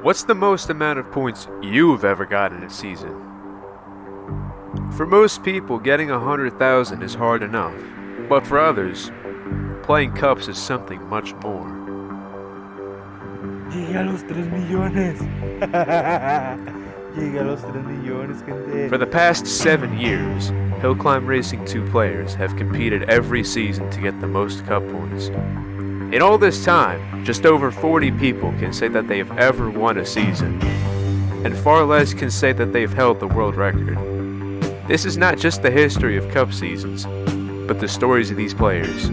What's the most amount of points you've ever gotten in a season? For most people, getting 100,000 is hard enough, but for others, playing cups is something much more. Llegué a los 3 millones. Llegué a los 3 millones, gente. For the past 7 years, Hill Climb Racing 2 players have competed every season to get the most cup points. In all this time, just over 40 people can say that they have ever won a season, and far less can say that they've held the world record. This is not just the history of cup seasons, but the stories of these players.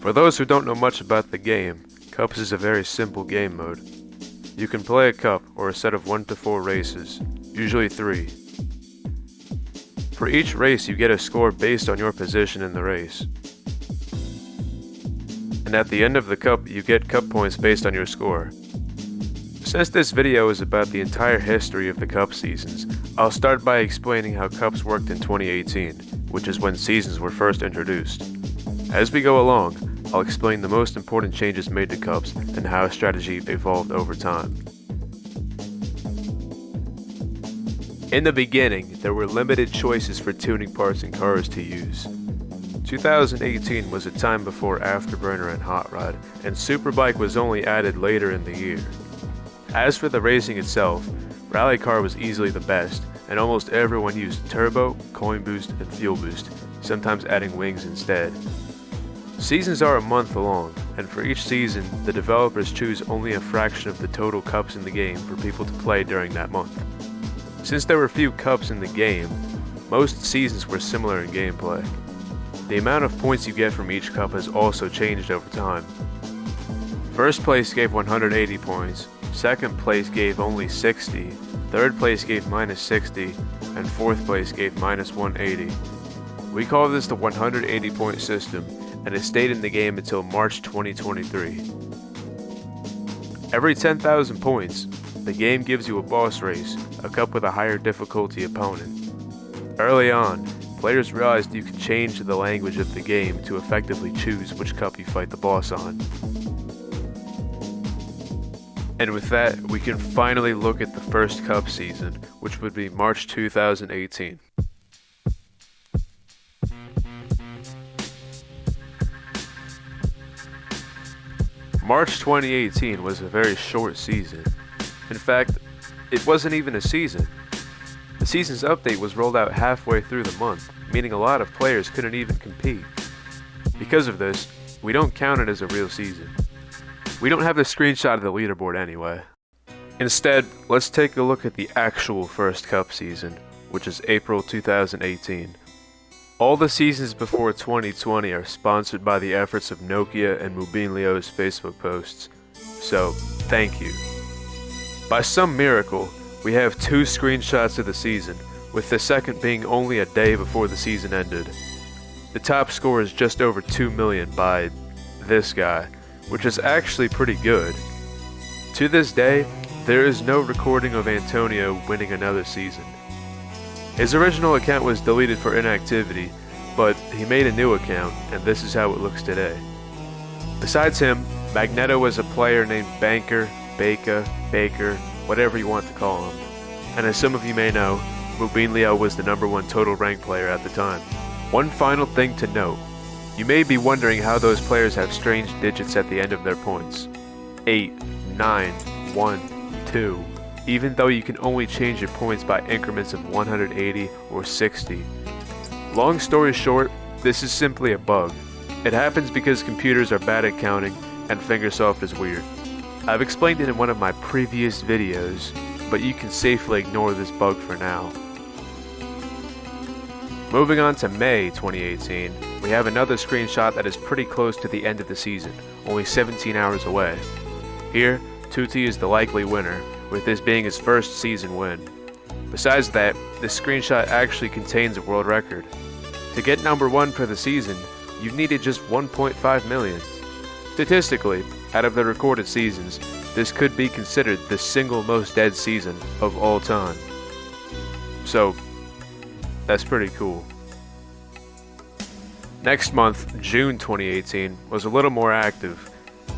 For those who don't know much about the game, Cups is a very simple game mode. You can play a cup or a set of 1 to 4 races, usually 3. For each race you get a score based on your position in the race. And at the end of the cup you get cup points based on your score. Since this video is about the entire history of the cup seasons, I'll start by explaining how cups worked in 2018, which is when seasons were first introduced. As we go along, I'll explain the most important changes made to cups and how strategy evolved over time. In the beginning, there were limited choices for tuning parts and cars to use. 2018 was a time before Afterburner and Hot Rod, and Superbike was only added later in the year. As for the racing itself, Rally Car was easily the best, and almost everyone used turbo, coin boost, and fuel boost, sometimes adding wings instead. Seasons are a month long, and for each season, the developers choose only a fraction of the total cups in the game for people to play during that month. Since there were few cups in the game, most seasons were similar in gameplay. The amount of points you get from each cup has also changed over time. First place gave 180 points, second place gave only 60, third place gave -60, and fourth place gave -180. We call this the 180 point system, and it stayed in the game until March 2023. Every 10,000 points, the game gives you a boss race, a cup with a higher difficulty opponent. Early on, players realized you could change the language of the game to effectively choose which cup you fight the boss on. And with that, we can finally look at the first cup season, which would be March 2018. March 2018 was a very short season. In fact, it wasn't even a season. The season's update was rolled out halfway through the month, meaning a lot of players couldn't even compete. Because of this, we don't count it as a real season. We don't have the screenshot of the leaderboard anyway. Instead, let's take a look at the actual first cup season, which is April 2018. All the seasons before 2020 are sponsored by the efforts of Nokia and Mubinlio's Facebook posts, so thank you. By some miracle, we have 2 screenshots of the season, with the second being only a day before the season ended. The top score is just over 2 million by this guy, which is actually pretty good. To this day, there is no recording of Antonio winning another season. His original account was deleted for inactivity, but he made a new account, and this is how it looks today. Besides him, Magneto was a player named Banker, Baker, whatever you want to call him. And as some of you may know, Mubinlio was the #1 total rank player at the time. One final thing to note. You may be wondering how those players have strange digits at the end of their points. 8, 9, 1, 2. Even though you can only change your points by increments of 180 or 60. Long story short, this is simply a bug. It happens because computers are bad at counting and Fingersoft is weird. I've explained it in one of my previous videos, but you can safely ignore this bug for now. Moving on to May 2018, we have another screenshot that is pretty close to the end of the season, only 17 hours away. Here, Tutti is the likely winner, with this being his first season win. Besides that, this screenshot actually contains a world record. To get number 1 for the season, you needed just 1.5 million. Statistically, out of the recorded seasons, this could be considered the single most dead season of all time. So, that's pretty cool. Next month, June 2018, was a little more active.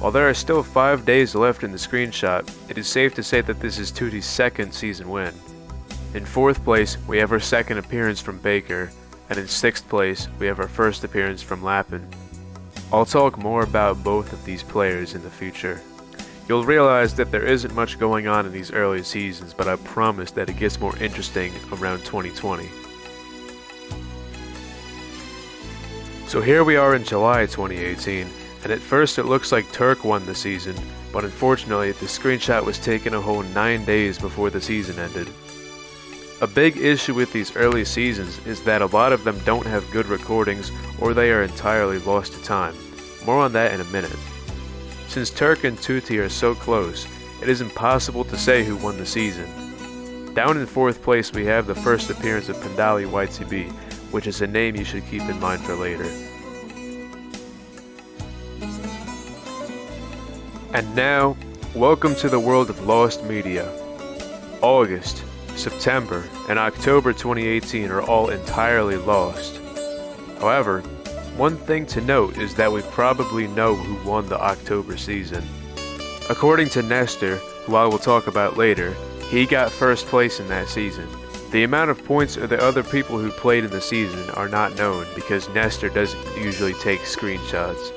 While there are still 5 days left in the screenshot, it is safe to say that this is Tutti's second season win. In 4th place, we have our second appearance from Baker, and in 6th place, we have our first appearance from Lappin. I'll talk more about both of these players in the future. You'll realize that there isn't much going on in these early seasons, but I promise that it gets more interesting around 2020. So here we are in July 2018, and at first it looks like Turk won the season, but unfortunately the screenshot was taken a whole 9 days before the season ended. A big issue with these early seasons is that a lot of them don't have good recordings or they are entirely lost to time. More on that in a minute. Since Turk and Tutti are so close, it is impossible to say who won the season. Down in 4th place we have the first appearance of Pendali YTB, which is a name you should keep in mind for later. And now, welcome to the world of lost media. August, September, and October 2018 are all entirely lost. However, one thing to note is that we probably know who won the October season. According to Nestor, who I will talk about later, he got first place in that season. The amount of points or the other people who played in the season are not known because Nestor doesn't usually take screenshots.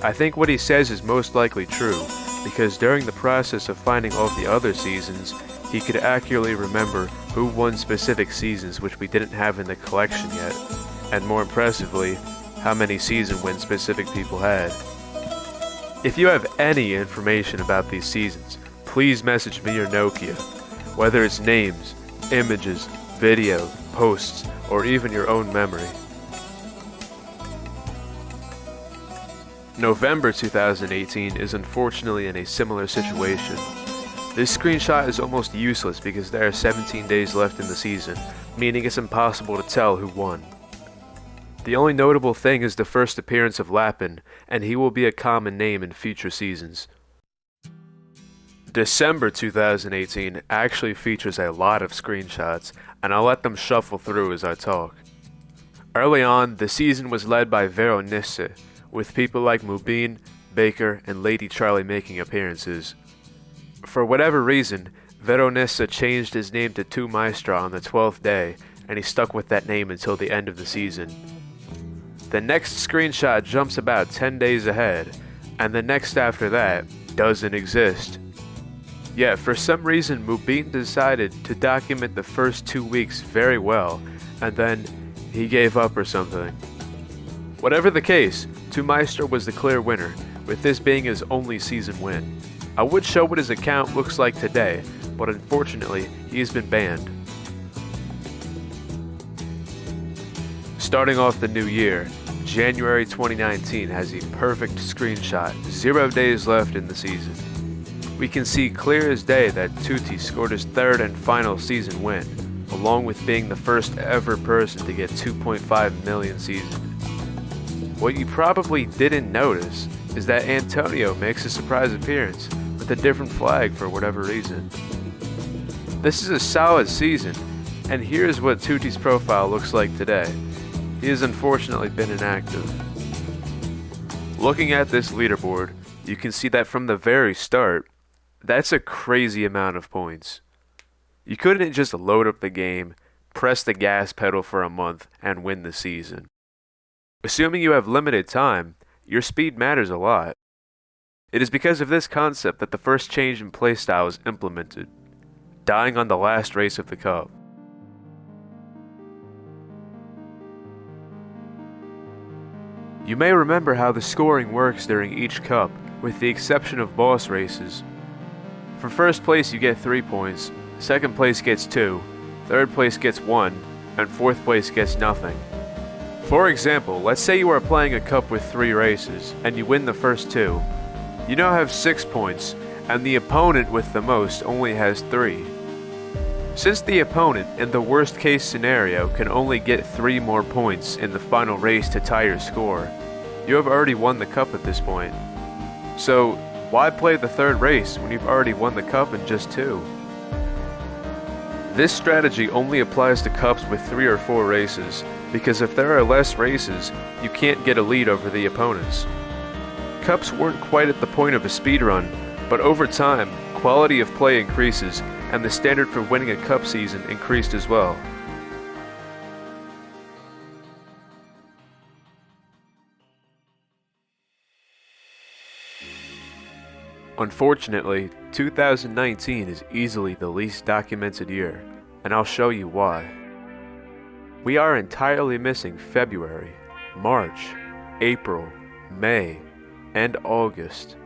I think what he says is most likely true, because during the process of finding all of the other seasons, he could accurately remember who won specific seasons which we didn't have in the collection yet, and more impressively, how many season wins specific people had. If you have any information about these seasons, please message me or Nokia, whether it's names, images, video, posts, or even your own memory. November 2018 is unfortunately in a similar situation. This screenshot is almost useless because there are 17 days left in the season, meaning it's impossible to tell who won. The only notable thing is the first appearance of Lappin, and he will be a common name in future seasons. December 2018 actually features a lot of screenshots, and I'll let them shuffle through as I talk. Early on, the season was led by Veronese, with people like Mubin, Baker, and Lady Charlie making appearances. For whatever reason, Veronese changed his name to Tu Maestra on the 12th day, and he stuck with that name until the end of the season. The next screenshot jumps about 10 days ahead, and the next after that doesn't exist. Yet for some reason Mubin decided to document the first 2 weeks very well, and then he gave up or something. Whatever the case, Tu Maestra was the clear winner, with this being his only season win. I would show what his account looks like today, but unfortunately, he has been banned. Starting off the new year, January 2019 has a perfect screenshot, 0 days left in the season. We can see clear as day that Tutti scored his 3rd and final season win, along with being the first ever person to get 2.5 million seasons. What you probably didn't notice is that Antonio makes a surprise appearance with a different flag for whatever reason. This is a solid season, and here's what Tutti's profile looks like today. He has unfortunately been inactive. Looking at this leaderboard, you can see that from the very start, that's a crazy amount of points. You couldn't just load up the game, press the gas pedal for a month, and win the season. Assuming you have limited time, your speed matters a lot. It is because of this concept that the first change in playstyle is implemented, dying on the last race of the cup. You may remember how the scoring works during each cup, with the exception of boss races. For first place you get 3 points, second place gets 2, third place gets 1, and 4th place gets nothing. For example, let's say you are playing a cup with 3 races, and you win the first 2. You now have 6 points, and the opponent with the most only has 3. Since the opponent, in the worst case scenario, can only get 3 more points in the final race to tie your score, you have already won the cup at this point. So, why play the 3rd race when you've already won the cup in just 2? This strategy only applies to cups with 3 or 4 races, because if there are less races, you can't get a lead over the opponents. Cups weren't quite at the point of a speedrun, but over time, quality of play increases, and the standard for winning a cup season increased as well. Unfortunately, 2019 is easily the least documented year, and I'll show you why. We are entirely missing February, March, April, May, and August.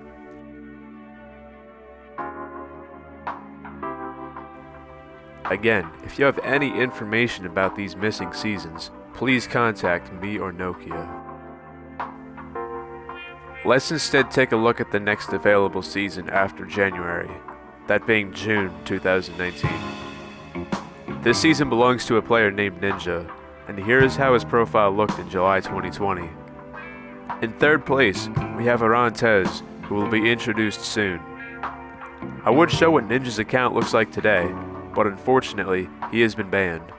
Again, if you have any information about these missing seasons, please contact me or Nokia. Let's instead take a look at the next available season after January, that being June 2019. This season belongs to a player named Ninja, and here is how his profile looked in July 2020. In 3rd place, we have AranTesz, who will be introduced soon. I would show what Ninja's account looks like today, but unfortunately, he has been banned.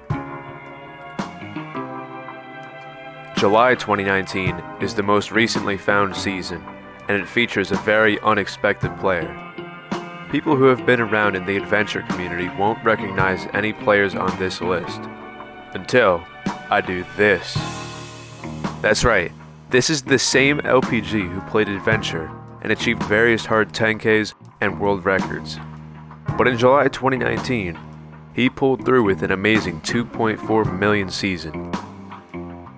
July 2019 is the most recently found season, and it features a very unexpected player. People who have been around in the adventure community won't recognize any players on this list, until I do this. That's right, this is the same LPG who played adventure and achieved various hard 10Ks and world records. But in July 2019, he pulled through with an amazing 2.4 million season.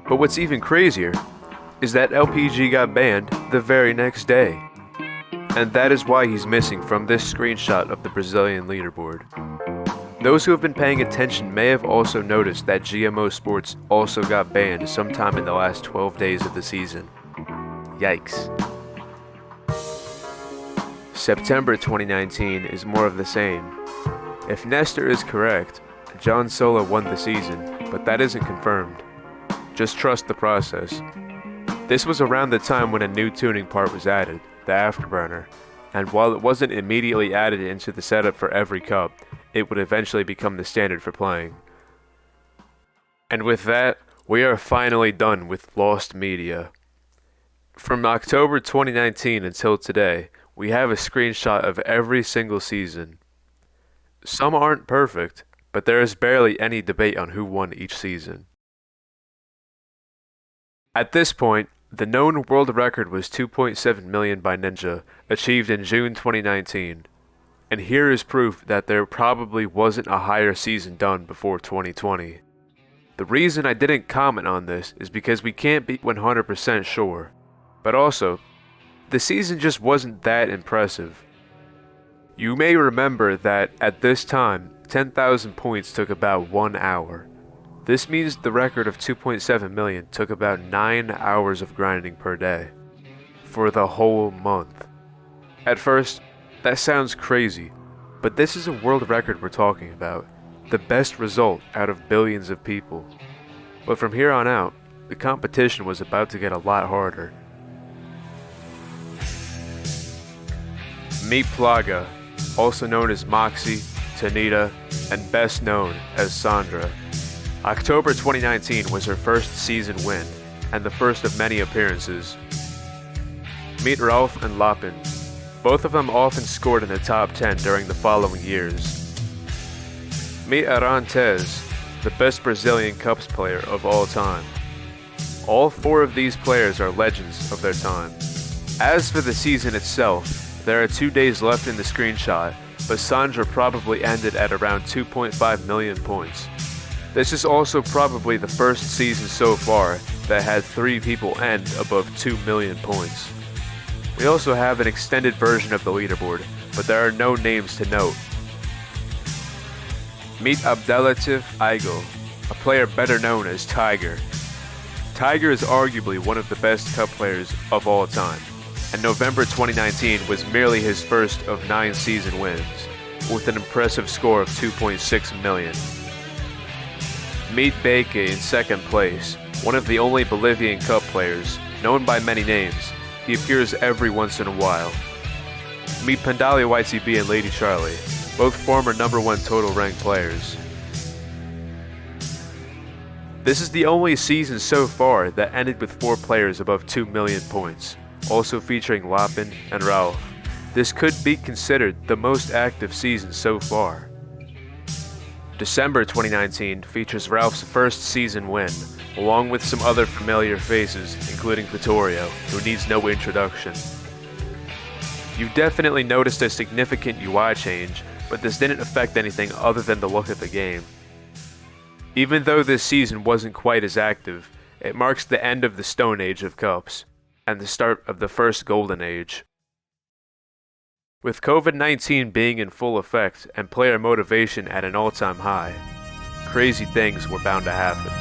But what's even crazier is that LPG got banned the very next day. And that is why he's missing from this screenshot of the Brazilian leaderboard. Those who have been paying attention may have also noticed that GMO Sports also got banned sometime in the last 12 days of the season. Yikes. September 2019 is more of the same. If Nestor is correct, John Sola won the season, but that isn't confirmed. Just trust the process. This was around the time when a new tuning part was added, the Afterburner, and while it wasn't immediately added into the setup for every cup, it would eventually become the standard for playing. And with that, we are finally done with Lost Media. From October 2019 until today, we have a screenshot of every single season. Some aren't perfect, but there is barely any debate on who won each season. At this point, the known world record was 2.7 million by Ninja, achieved in June 2019. And here is proof that there probably wasn't a higher season done before 2020. The reason I didn't comment on this is because we can't be 100% sure. But also, the season just wasn't that impressive. You may remember that at this time, 10,000 points took about 1 hour. This means the record of 2.7 million took about 9 hours of grinding per day. For the whole month. At first, that sounds crazy, but this is a world record we're talking about. The best result out of billions of people. But from here on out, the competition was about to get a lot harder. Meet Plaga, also known as Moxie, Tanita, and best known as Sandra. October 2019 was her first season win, and the first of many appearances. Meet Ralph and Lapin. Both of them often scored in the top 10 during the following years. Meet AranTesz, the best Brazilian Cups player of all time. All 4 of these players are legends of their time. As for the season itself, there are 2 days left in the screenshot, but Sandra probably ended at around 2.5 million points. This is also probably the first season so far that had 3 people end above 2 million points. We also have an extended version of the leaderboard, but there are no names to note. Meet Abdelatif Aigul, a player better known as Tiger. Tiger is arguably one of the best Cup players of all time, and November 2019 was merely his first of 9 season wins, with an impressive score of 2.6 million. Meet Beke in second place, one of the only Bolivian Cup players, known by many names. He appears every once in a while. Meet Pandalia YTB and Lady Charlie, both former number 1 total ranked players. This is the only season so far that ended with 4 players above 2 million points, also featuring Lapin and Ralph. This could be considered the most active season so far. December 2019 features Ralph's first season win, along with some other familiar faces, including Vittorio, who needs no introduction. You definitely noticed a significant UI change, but this didn't affect anything other than the look of the game. Even though this season wasn't quite as active, it marks the end of the Stone Age of Cups, and the start of the first Golden Age. With COVID-19 being in full effect and player motivation at an all-time high, crazy things were bound to happen.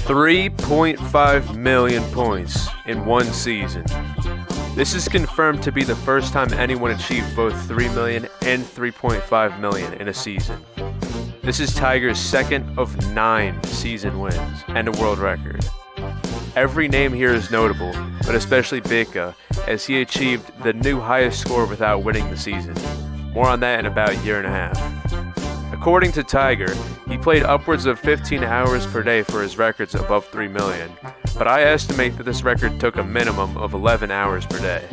$3.5 million points in one season. This is confirmed to be the first time anyone achieved both 3 million and 3.5 million in a season. This is Tiger's second of 9 season wins and a world record. Every name here is notable, but especially Beke, as he achieved the new highest score without winning the season. More on that in about a year and a half. According to Tiger, he played upwards of 15 hours per day for his records above 3 million, but I estimate that this record took a minimum of 11 hours per day.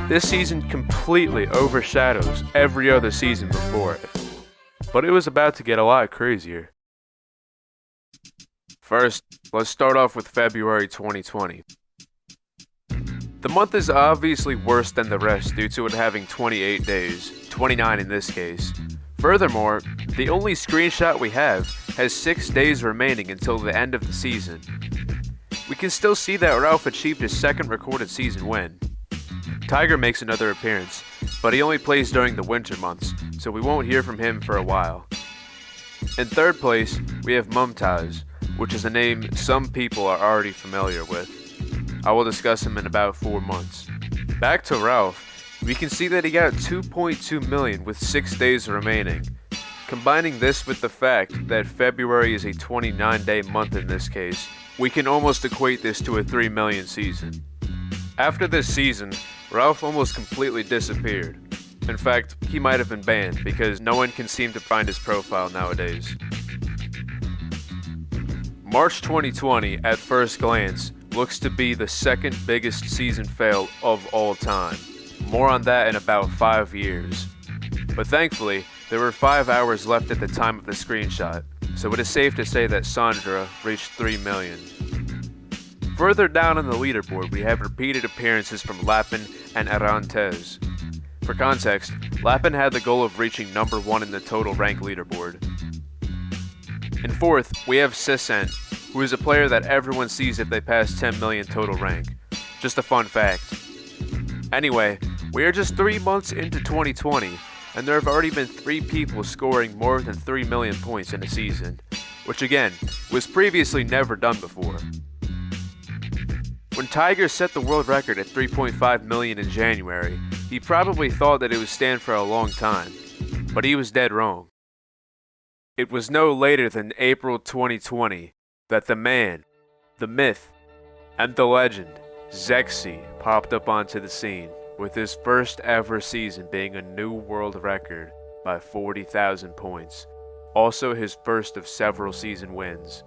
This season completely overshadows every other season before it, but it was about to get a lot crazier. First, let's start off with February 2020. The month is obviously worse than the rest due to it having 28 days, 29 in this case. Furthermore, the only screenshot we have has 6 days remaining until the end of the season. We can still see that Ralph achieved his second recorded season win. Tiger makes another appearance, but he only plays during the winter months, so we won't hear from him for a while. In third place, we have Mumtaz, which is a name some people are already familiar with. I will discuss him in about 4 months. Back to Ralph. We can see that he got 2.2 million with 6 days remaining. Combining this with the fact that February is a 29-day month in this case, we can almost equate this to a 3 million season. After this season, Ralph almost completely disappeared. In fact, he might have been banned because no one can seem to find his profile nowadays. March 2020, at first glance, looks to be the second biggest season fail of all time. More on that in about 5 years. But thankfully, there were 5 hours left at the time of the screenshot, so it is safe to say that Sandra reached 3 million. Further down on the leaderboard, we have repeated appearances from Lapin and AranTesz. For context, Lapin had the goal of reaching number 1 in the total rank leaderboard. In fourth, we have Sisent, who is a player that everyone sees if they pass 10 million total rank. Just a fun fact. Anyway, we are just 3 months into 2020, and there have already been 3 people scoring more than 3 million points in a season, which again, was previously never done before. When Tiger set the world record at 3.5 million in January, he probably thought that it would stand for a long time, but he was dead wrong. It was no later than April 2020 that the man, the myth, and the legend, Zéxy, popped up onto the scene, with his first ever season being a new world record by 40,000 points, also his first of several season wins.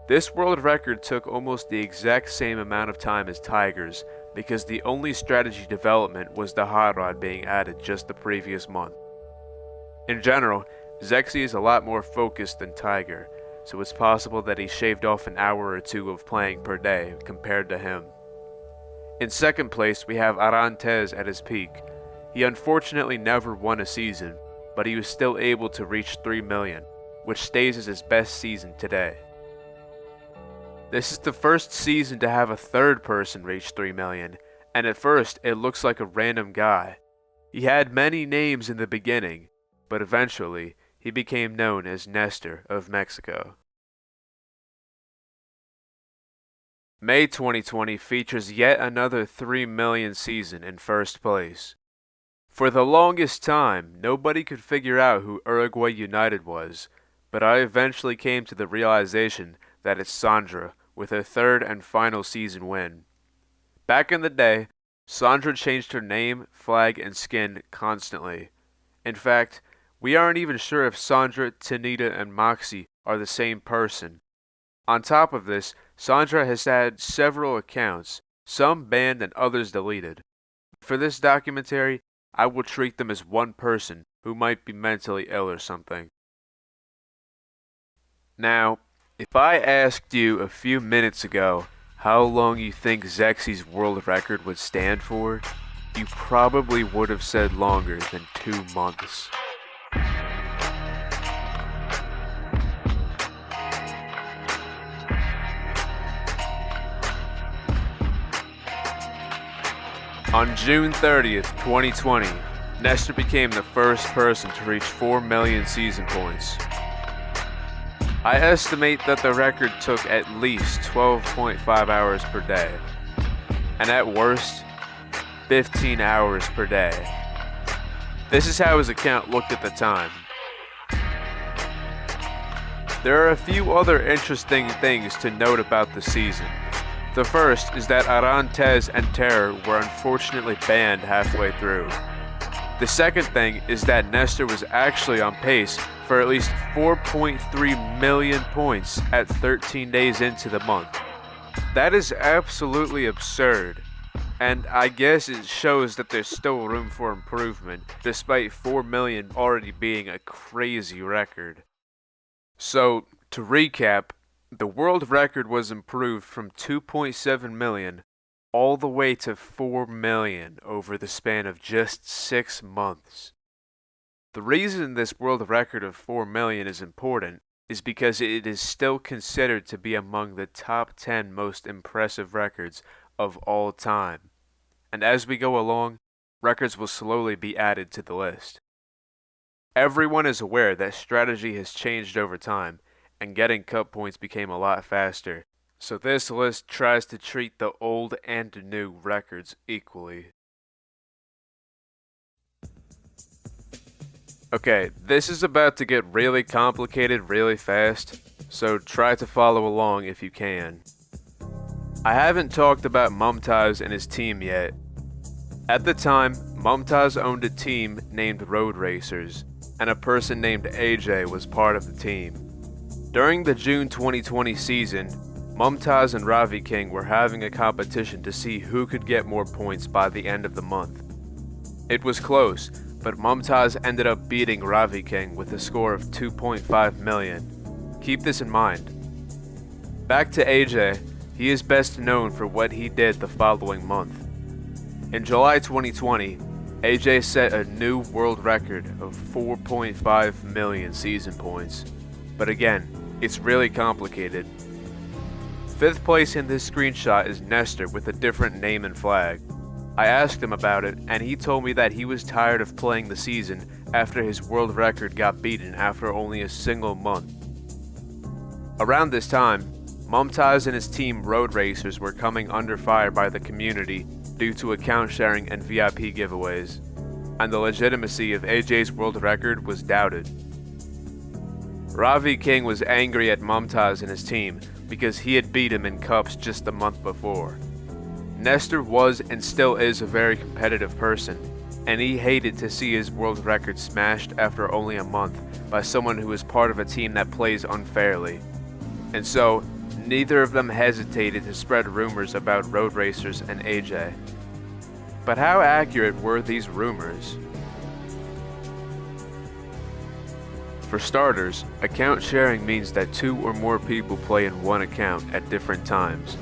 This world record took almost the exact same amount of time as Tiger's because the only strategy development was the hot rod being added just the previous month. In general, Zéxy is a lot more focused than Tiger, so it's possible that he shaved off an hour or 2 of playing per day compared to him. In second place, we have AranTesz at his peak. He unfortunately never won a season, but he was still able to reach 3 million, which stays as his best season today. This is the first season to have a third person reach 3 million, and at first it looks like a random guy. He had many names in the beginning, but eventually he became known as Nestor of Mexico. May 2020 features yet another 3 million season in first place. For the longest time, nobody could figure out who Uruguay United was, but I eventually came to the realization that it's Sandra with her third and final season win. Back in the day, Sandra changed her name, flag, and skin constantly. In fact, we aren't even sure if Sandra, Tanita, and Moxie are the same person. On top of this, Sandra has had several accounts, some banned and others deleted. For this documentary, I will treat them as one person who might be mentally ill or something. Now, if I asked you a few minutes ago how long you think Zéxy's world record would stand for, you probably would have said longer than 2 months. On June 30th, 2020, Nestor became the first person to reach 4 million season points. I estimate that the record took at least 12.5 hours per day, and at worst, 15 hours per day. This is how his account looked at the time. There are a few other interesting things to note about the season. The first is that AranTesz and Altair were unfortunately banned halfway through. The second thing is that Nestor was actually on pace for at least 4.3 million points at 13 days into the month. That is absolutely absurd, and I guess it shows that there's still room for improvement, despite 4 million already being a crazy record. So, to recap, the world record was improved from 2.7 million all the way to 4 million over the span of just 6 months. The reason this world record of 4 million is important is because it is still considered to be among the top 10 most impressive records of all time. And as we go along, records will slowly be added to the list. Everyone is aware that strategy has changed over time, and getting cup points became a lot faster, so this list tries to treat the old and new records equally. Okay, this is about to get really complicated really fast, so try to follow along if you can. I haven't talked about Mumtaz and his team yet. At the time, Mumtaz owned a team named Road Racers, and a person named AJ was part of the team. During the June 2020 season, Mumtaz and Ravi King were having a competition to see who could get more points by the end of the month. It was close, but Mumtaz ended up beating Ravi King with a score of 2.5 million. Keep this in mind. Back to AJ, he is best known for what he did the following month. In July 2020, AJ set a new world record of 4.5 million season points. But again, it's really complicated. 5th place in this screenshot is Nestor with a different name and flag. I asked him about it, and he told me that he was tired of playing the season after his world record got beaten after only a single month. Around this time, Mumtaz and his team Road Racers were coming under fire by the community due to account sharing and VIP giveaways, and the legitimacy of AJ's world record was doubted. Ravi King was angry at Mumtaz and his team because he had beat him in cups just a month before. Nestor was and still is a very competitive person, and he hated to see his world record smashed after only a month by someone who is part of a team that plays unfairly. And so, neither of them hesitated to spread rumors about Road Racers and AJ. But how accurate were these rumors? For starters, account sharing means that 2 or more people play in one account at different times.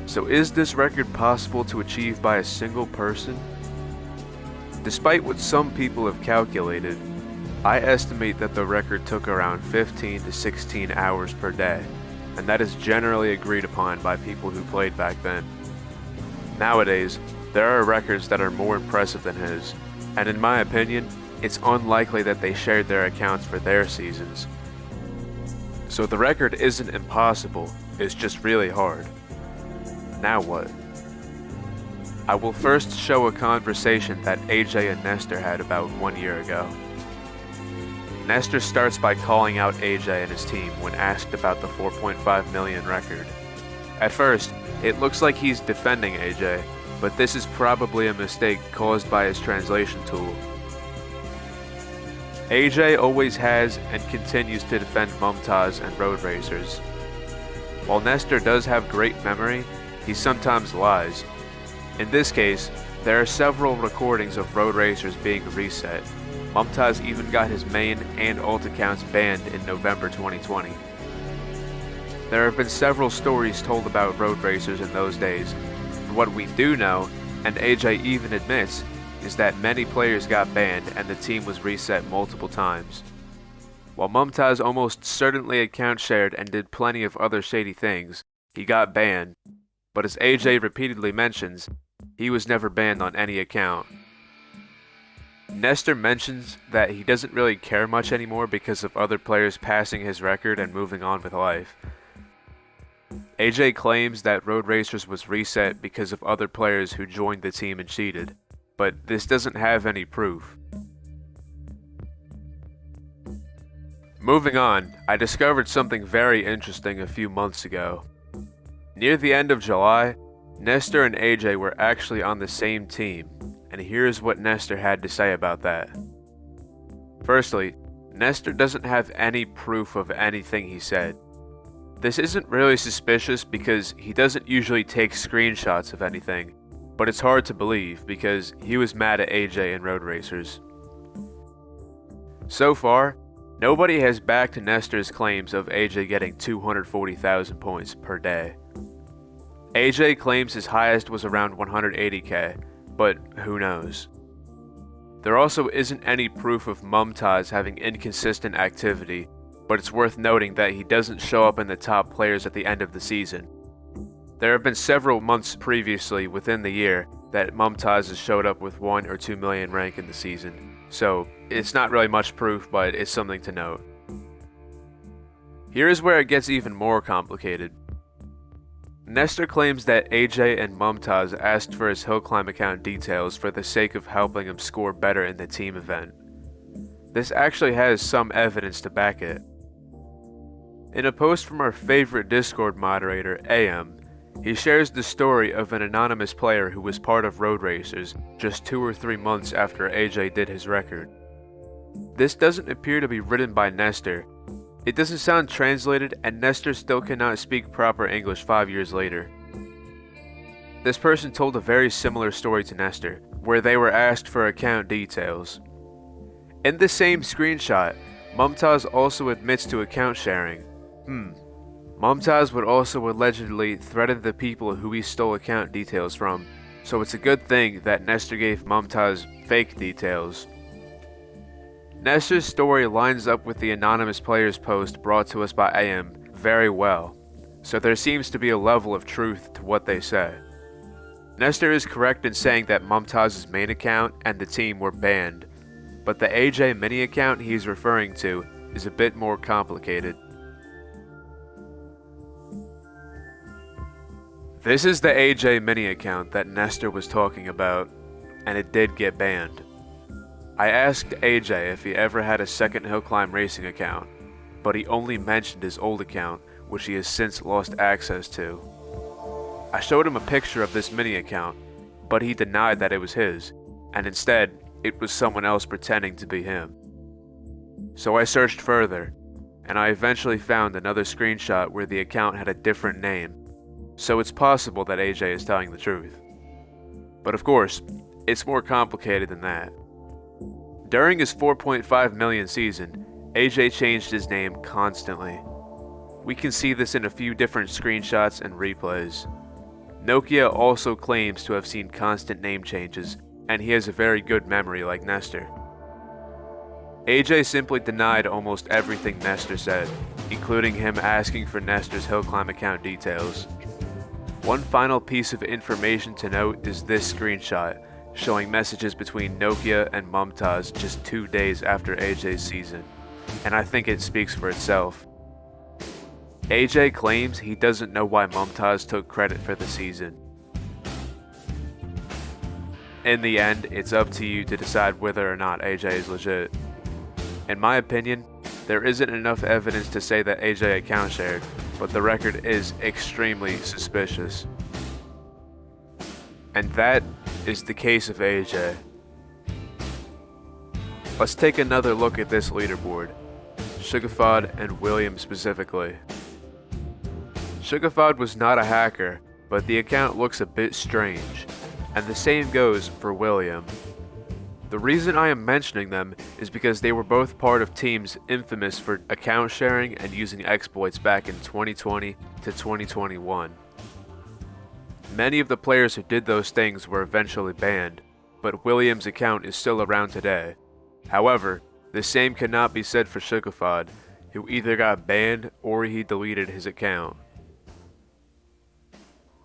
So is this record possible to achieve by a single person? Despite what some people have calculated, I estimate that the record took around 15 to 16 hours per day. and that is generally agreed upon by people who played back then. Nowadays, there are records that are more impressive than his, and in my opinion, it's unlikely that they shared their accounts for their seasons. So the record isn't impossible, it's just really hard. Now what? I will first show a conversation that AJ and Nestor had about 1 year ago. Nestor starts by calling out AJ and his team when asked about the 4.5 million record. At first, it looks like he's defending AJ, but this is probably a mistake caused by his translation tool. AJ always has and continues to defend Mumtaz and road racers. While Nestor does have great memory, he sometimes lies. In this case, there are several recordings of road racers being reset. Mumtaz even got his main and alt accounts banned in November 2020. There have been several stories told about road racers in those days, and what we do know, and AJ even admits, is that many players got banned and the team was reset multiple times. While Mumtaz almost certainly account shared and did plenty of other shady things, he got banned, but as AJ repeatedly mentions, he was never banned on any account. Nestor mentions that he doesn't really care much anymore because of other players passing his record and moving on with life. AJ claims that Road Racers was reset because of other players who joined the team and cheated, but this doesn't have any proof. Moving on, I discovered something very interesting a few months ago. Near the end of July, Nestor and AJ were actually on the same team, and here's what Nestor had to say about that. Firstly, Nestor doesn't have any proof of anything he said. This isn't really suspicious because he doesn't usually take screenshots of anything, but it's hard to believe because he was mad at AJ and Road Racers. So far, nobody has backed Nestor's claims of AJ getting 240,000 points per day. AJ claims his highest was around 180k, but who knows. There also isn't any proof of Mumtaz having inconsistent activity, but it's worth noting that he doesn't show up in the top players at the end of the season. There have been several months previously within the year that Mumtaz has showed up with 1 or 2 million rank in the season, so it's not really much proof, but it's something to note. Here is where it gets even more complicated. Nestor claims that AJ and Mumtaz asked for his hill climb account details for the sake of helping him score better in the team event. This actually has some evidence to back it. In a post from our favorite Discord moderator, AM, he shares the story of an anonymous player who was part of Road Racers just 2 or 3 months after AJ did his record. This doesn't appear to be written by Nestor. It doesn't sound translated, and Nestor still cannot speak proper English 5 years later. This person told a very similar story to Nestor, where they were asked for account details. In the same screenshot, Mumtaz also admits to account sharing. Mumtaz would also allegedly threaten the people who he stole account details from, so it's a good thing that Nestor gave Mumtaz fake details. Nestor's story lines up with the anonymous player's post brought to us by AM very well, so there seems to be a level of truth to what they say. Nestor is correct in saying that Mumtaz's main account and the team were banned, but the AJ mini account he's referring to is a bit more complicated. This is the AJ mini account that Nestor was talking about, and it did get banned. I asked AJ if he ever had a second hill climb racing account, but he only mentioned his old account, which he has since lost access to. I showed him a picture of this mini account, but he denied that it was his, and instead, it was someone else pretending to be him. So I searched further, and I eventually found another screenshot where the account had a different name, so it's possible that AJ is telling the truth. But of course, it's more complicated than that. During his 4.5 million season, AJ changed his name constantly. We can see this in a few different screenshots and replays. Nokia also claims to have seen constant name changes, and he has a very good memory like Nestor. AJ simply denied almost everything Nestor said, including him asking for Nestor's hill climb account details. One final piece of information to note is this screenshot, showing messages between Nokia and Mumtaz just 2 days after AJ's season, and I think it speaks for itself. AJ claims he doesn't know why Mumtaz took credit for the season. In the end, it's up to you to decide whether or not AJ is legit. In my opinion, there isn't enough evidence to say that AJ account shared, but the record is extremely suspicious. And that is the case of AJ. Let's take another look at this leaderboard, Shugafad and William specifically. Shugafad was not a hacker, but the account looks a bit strange, and the same goes for William. The reason I am mentioning them is because they were both part of teams infamous for account sharing and using exploits back in 2020 to 2021. Many of the players who did those things were eventually banned, but William's account is still around today. However, the same cannot be said for Shugafad, who either got banned or he deleted his account.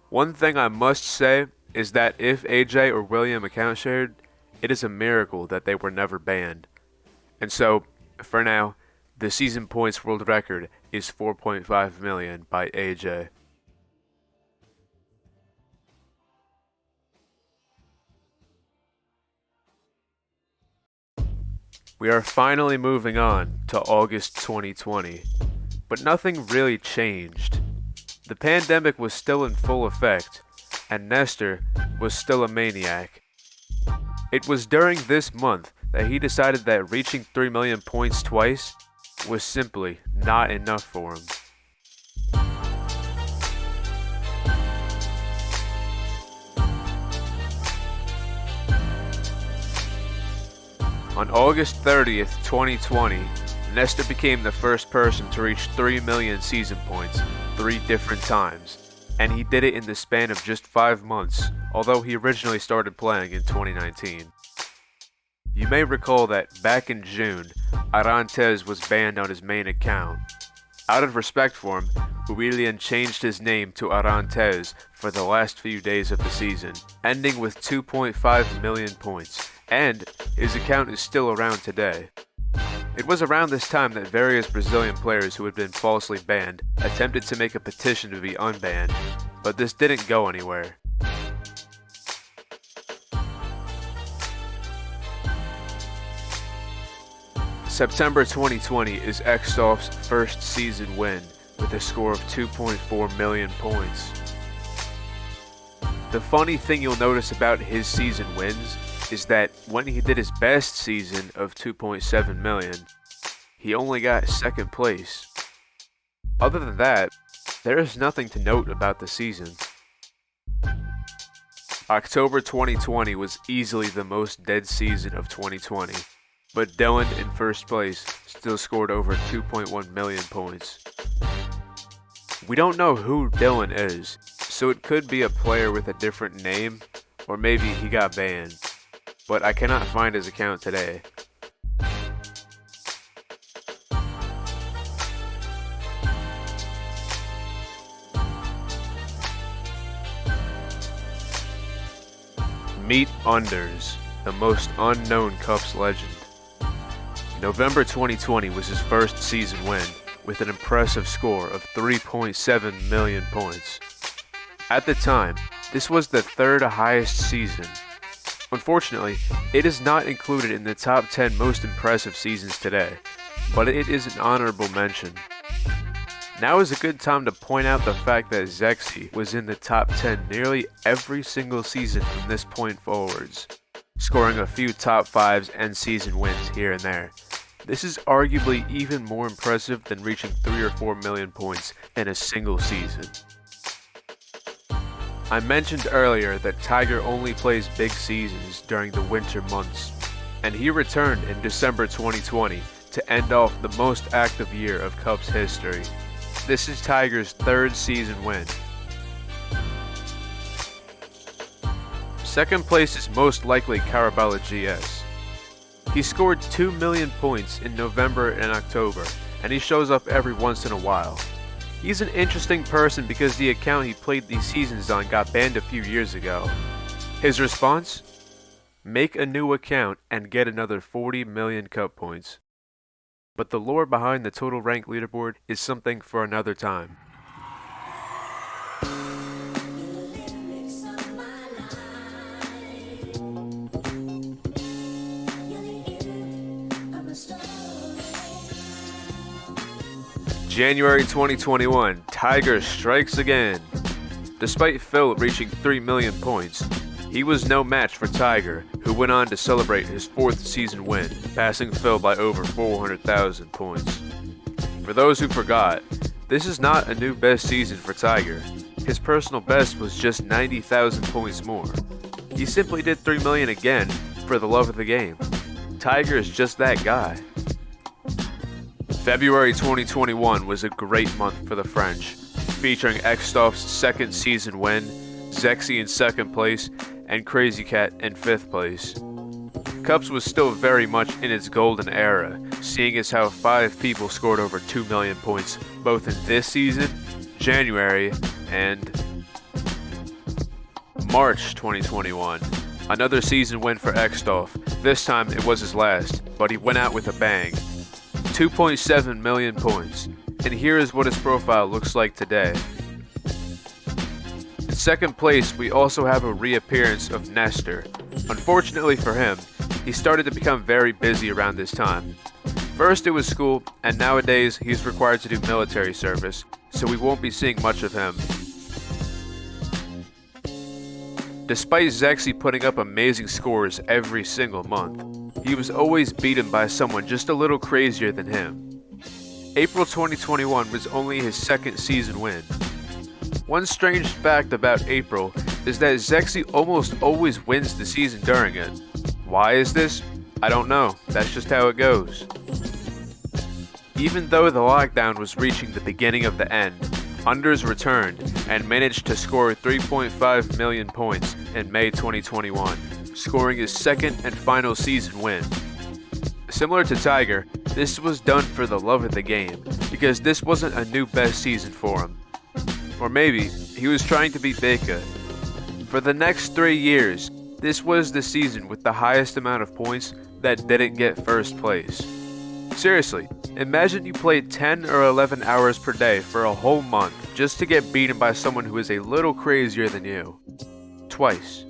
One thing I must say is that if AJ or William account shared, it is a miracle that they were never banned. And so, for now, the season points world record is 4.5 million by AJ. We are finally moving on to August 2020, but nothing really changed. The pandemic was still in full effect, and Nestor was still a maniac. It was during this month that he decided that reaching 3 million points twice was simply not enough for him. On August 30th, 2020, Nestor became the first person to reach 3 million season points 3 different times, and he did it in the span of just 5 months, although he originally started playing in 2019. You may recall that back in June, AranTesz was banned on his main account. Out of respect for him, William changed his name to AranTesz for the last few days of the season, ending with 2.5 million points, and his account is still around today. It was around this time that various Brazilian players who had been falsely banned attempted to make a petition to be unbanned, but this didn't go anywhere. September 2020 is Xsoft's first season win with a score of 2.4 million points. The funny thing you'll notice about his season wins is that when he did his best season of 2.7 million, he only got second place. Other than that, there is nothing to note about the season. October 2020 was easily the most dead season of 2020, but Dylan in first place still scored over 2.1 million points. We don't know who Dylan is, so it could be a player with a different name, or maybe he got banned, but I cannot find his account today. Meet Unders, the most unknown Cups legend. November 2020 was his first season win, with an impressive score of 3.7 million points. At the time, this was the third highest season. Unfortunately, it is not included in the top 10 most impressive seasons today, but it is an honorable mention. Now is a good time to point out the fact that Zéxy was in the top 10 nearly every single season from this point forwards, scoring a few top 5s and season wins here and there. This is arguably even more impressive than reaching 3 or 4 million points in a single season. I mentioned earlier that Tiger only plays big seasons during the winter months, and he returned in December 2020 to end off the most active year of Cups history. This is Tiger's third season win. Second place is most likely Carabella GS. He scored 2 million points in November and October, and he shows up every once in a while. He's an interesting person because the account he played these seasons on got banned a few years ago. His response? Make a new account and get another 40 million cup points. But the lore behind the total rank leaderboard is something for another time. January 2021, Tiger strikes again. Despite Phil reaching 3 million points, he was no match for Tiger, who went on to celebrate his 4th season win, passing Phil by over 400,000 points. For those who forgot, this is not a new best season for Tiger. His personal best was just 90,000 points more. He simply did 3 million again for the love of the game. Tiger is just that guy. February 2021 was a great month for the French, featuring Xstoff's 2nd season win, Zéxy in 2nd place, and Crazy Cat in 5th place. Cups was still very much in its golden era, seeing as how 5 people scored over 2 million points both in this season, January, and March 2021. Another season win for Xstoff. This time it was his last, but he went out with a bang. 2.7 million points, and here is what his profile looks like today. In 2nd place, we also have a reappearance of Nestor. Unfortunately for him, he started to become very busy around this time. First it was school, and nowadays he's required to do military service, so we won't be seeing much of him. Despite Zéxy putting up amazing scores every single month, he was always beaten by someone just a little crazier than him. April 2021 was only his 2nd season win. One strange fact about April is that Zéxy almost always wins the season during it. Why is this? I don't know, that's just how it goes. Even though the lockdown was reaching the beginning of the end, Unders returned and managed to score 3.5 million points in May 2021, scoring his 2nd and final season win. Similar to Tiger, this was done for the love of the game, because this wasn't a new best season for him. Or maybe he was trying to beat Beka. For the next 3 years, this was the season with the highest amount of points that didn't get 1st place. Seriously, imagine you played 10 or 11 hours per day for a whole month just to get beaten by someone who is a little crazier than you. Twice.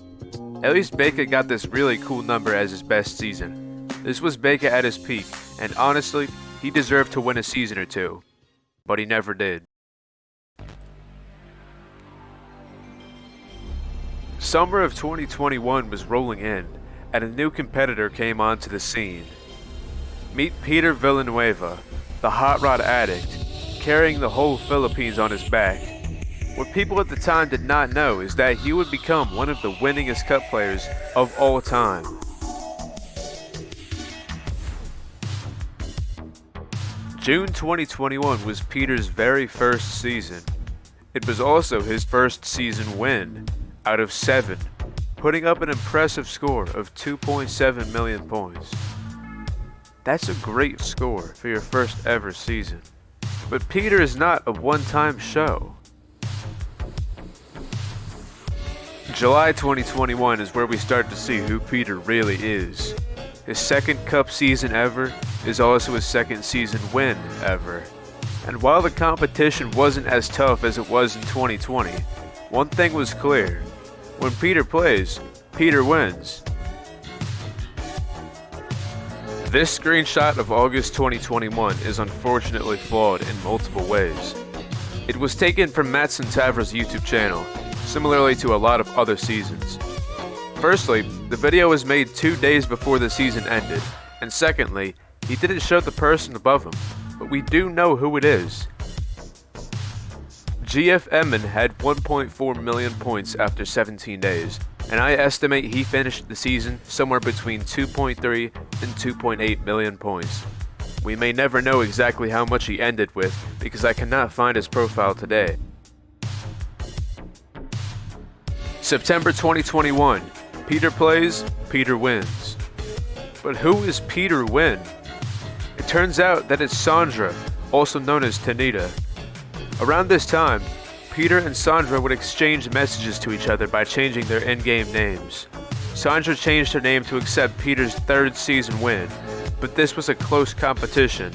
At least Beka got this really cool number as his best season. This was Beka at his peak, and honestly, he deserved to win a season or two. But he never did. Summer of 2021 was rolling in, and a new competitor came onto the scene. Meet Peter Villanueva, the hot rod addict, carrying the whole Philippines on his back. What people at the time did not know is that he would become one of the winningest cup players of all time. June 2021 was Peter's very first season. It was also his first season win, out of 7, putting up an impressive score of 2.7 million points. That's a great score for your first ever season. But Peter is not a one-time show. July 2021 is where we start to see who Peter really is. His 2nd cup season ever is also his 2nd season win ever. And while the competition wasn't as tough as it was in 2020, one thing was clear. When Peter plays, Peter wins. This screenshot of August 2021 is unfortunately flawed in multiple ways. It was taken from Matson Tavra's YouTube channel, similarly to a lot of other seasons. Firstly, the video was made 2 days before the season ended, and secondly, he didn't show the person above him, but we do know who it is. GF Emin had 1.4 million points after 17 days, and I estimate he finished the season somewhere between 2.3 and 2.8 million points. We may never know exactly how much he ended with because I cannot find his profile today. September 2021, Peter plays, Peter wins. But who is Peter Wynn? It turns out that it's Sandra, also known as Tanita. Around this time, Peter and Sandra would exchange messages to each other by changing their in-game names. Sandra changed her name to accept Peter's third season win, but this was a close competition.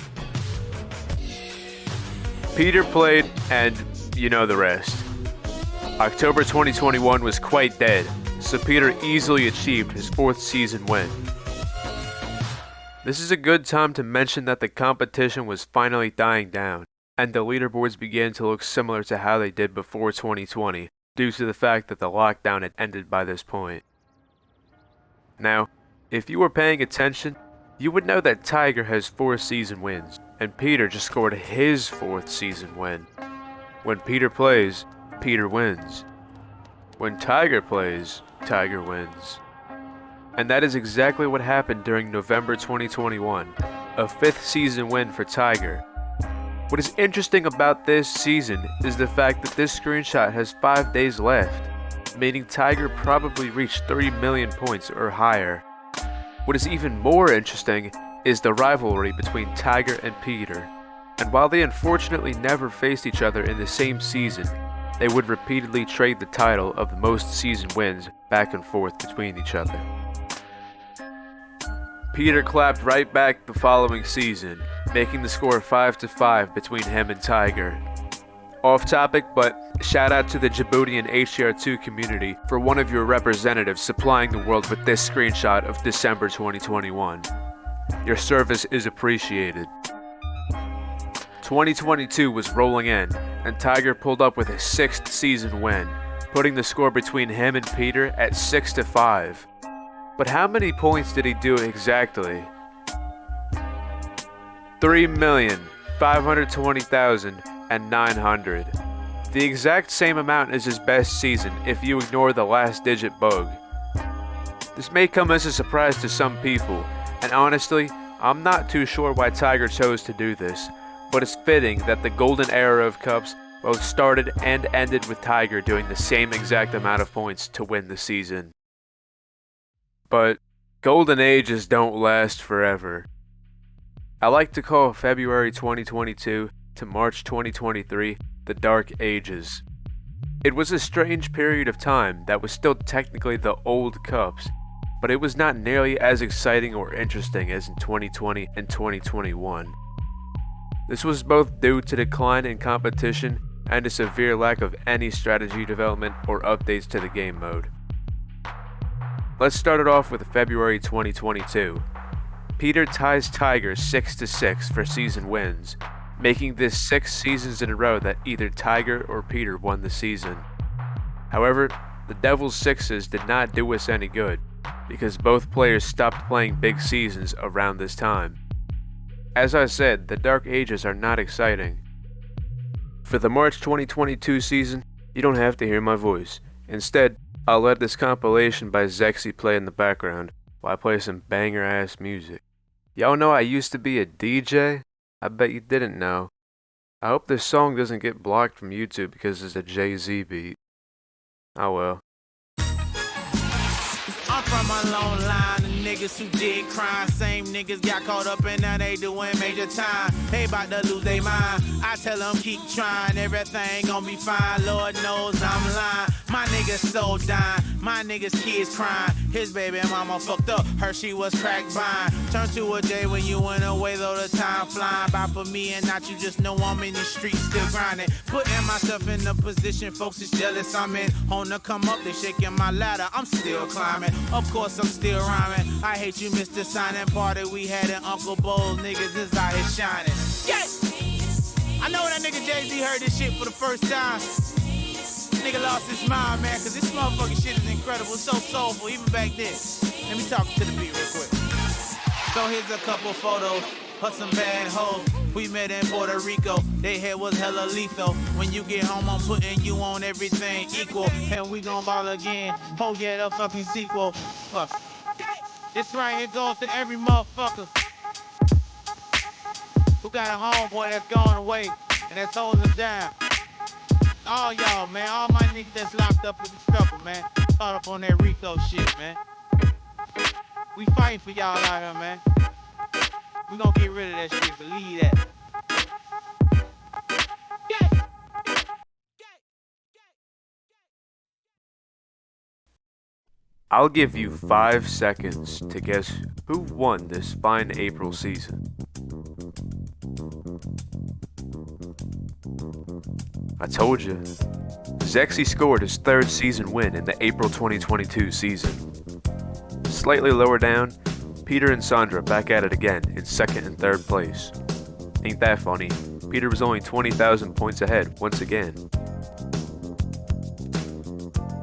Peter played, and you know the rest. October 2021 was quite dead, so Peter easily achieved his fourth season win. This is a good time to mention that the competition was finally dying down, and the leaderboards began to look similar to how they did before 2020, due to the fact that the lockdown had ended by this point. Now, if you were paying attention, you would know that Tiger has 4 season wins, and Peter just scored his 4th season win. When Peter plays, Peter wins. When Tiger plays, Tiger wins. And that is exactly what happened during November 2021, a 5th season win for Tiger. What is interesting about this season is the fact that this screenshot has 5 days left, meaning Tiger probably reached 3 million points or higher. What is even more interesting is the rivalry between Tiger and Peter, and while they unfortunately never faced each other in the same season, they would repeatedly trade the title of the most season wins back and forth between each other. Peter clapped right back the following season, making the score 5-5 between him and Tiger. Off topic, but shout out to the Djiboutian HCR2 community for one of your representatives supplying the world with this screenshot of December 2021. Your service is appreciated. 2022 was rolling in, and Tiger pulled up with his 6th season win, putting the score between him and Peter at 6-5. But how many points did he do exactly? 3,520,900. The exact same amount as his best season if you ignore the last digit bug. This may come as a surprise to some people, and honestly, I'm not too sure why Tiger chose to do this, but it's fitting that the golden era of Cups both started and ended with Tiger doing the same exact amount of points to win the season. But golden ages don't last forever. I like to call February 2022 to March 2023 the Dark Ages. It was a strange period of time that was still technically the old Cups, but it was not nearly as exciting or interesting as in 2020 and 2021. This was both due to decline in competition and a severe lack of any strategy development or updates to the game mode. Let's start it off with February 2022. Peter ties Tiger 6-6 for season wins, making this 6 seasons in a row that either Tiger or Peter won the season. However, the Devil's Sixes did not do us any good, because both players stopped playing big seasons around this time. As I said, the Dark Ages are not exciting. For the March 2022 season, you don't have to hear my voice. Instead, I'll let this compilation by Zéxy play in the background while I play some banger ass music. Y'all know I used to be a DJ? I bet you didn't know. I hope this song doesn't get blocked from YouTube because it's a Jay-Z beat. Oh well. I'm from a long line of niggas who did crime. Same niggas got caught up and now they doing major time. They bout to lose their mind. I tell them keep trying, everything gon' be fine. Lord knows I'm lying. My niggas so dying, my niggas kids crying. His baby mama fucked up, her she was crack buying. Turn to a day when you went away, though the time flying by for me and not you. Just know I'm in the streets still grinding, putting myself in a position folks is jealous I'm in. On the come up, they shaking my ladder, I'm still climbing. Of course I'm still rhyming. I hate you missed the signing party we had in Uncle Bo's. Niggas is out here shining. Yeah! I know that nigga Jay-Z heard this shit for the first time. Nigga lost his mind, man, cause this motherfucking shit is incredible, so soulful, even back then. Let me talk to the beat real quick. So here's a couple photos of some bad hoes. We met in Puerto Rico, they head was hella lethal. When you get home, I'm putting you on everything equal. And we gon' ball again, oh yeah, the fucking sequel. Fuck. This right here goes to every motherfucker who got a homeboy that's going away and that's holding us down. All y'all, man, all my niggas that's locked up in the struggle, man. Caught up on that Rico shit, man. We fighting for y'all out here, man. We gonna get rid of that shit, believe that. I'll give you 5 seconds to guess who won this fine April season. I told you. Zéxy scored his 3rd season win in the April 2022 season. Slightly lower down, Peter and Sandra back at it again in 2nd and 3rd place. Ain't that funny? Peter was only 20,000 points ahead once again.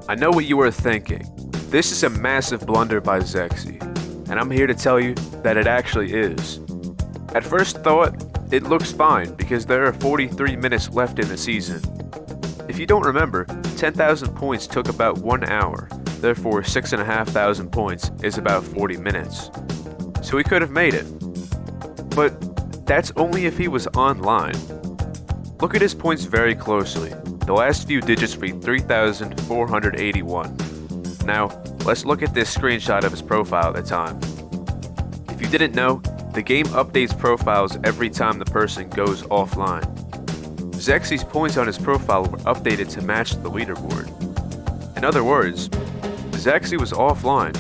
I know what you were thinking. This is a massive blunder by Zéxy, and I'm here to tell you that it actually is. At first thought, it looks fine because there are 43 minutes left in the season. If you don't remember, 10,000 points took about 1 hour, therefore 6,500 points is about 40 minutes. So he could have made it. But that's only if he was online. Look at his points very closely. The last few digits read 3,481. Now, let's look at this screenshot of his profile at the time. If you didn't know, the game updates profiles every time the person goes offline. Zéxy's points on his profile were updated to match the leaderboard. In other words, Zéxy was offline.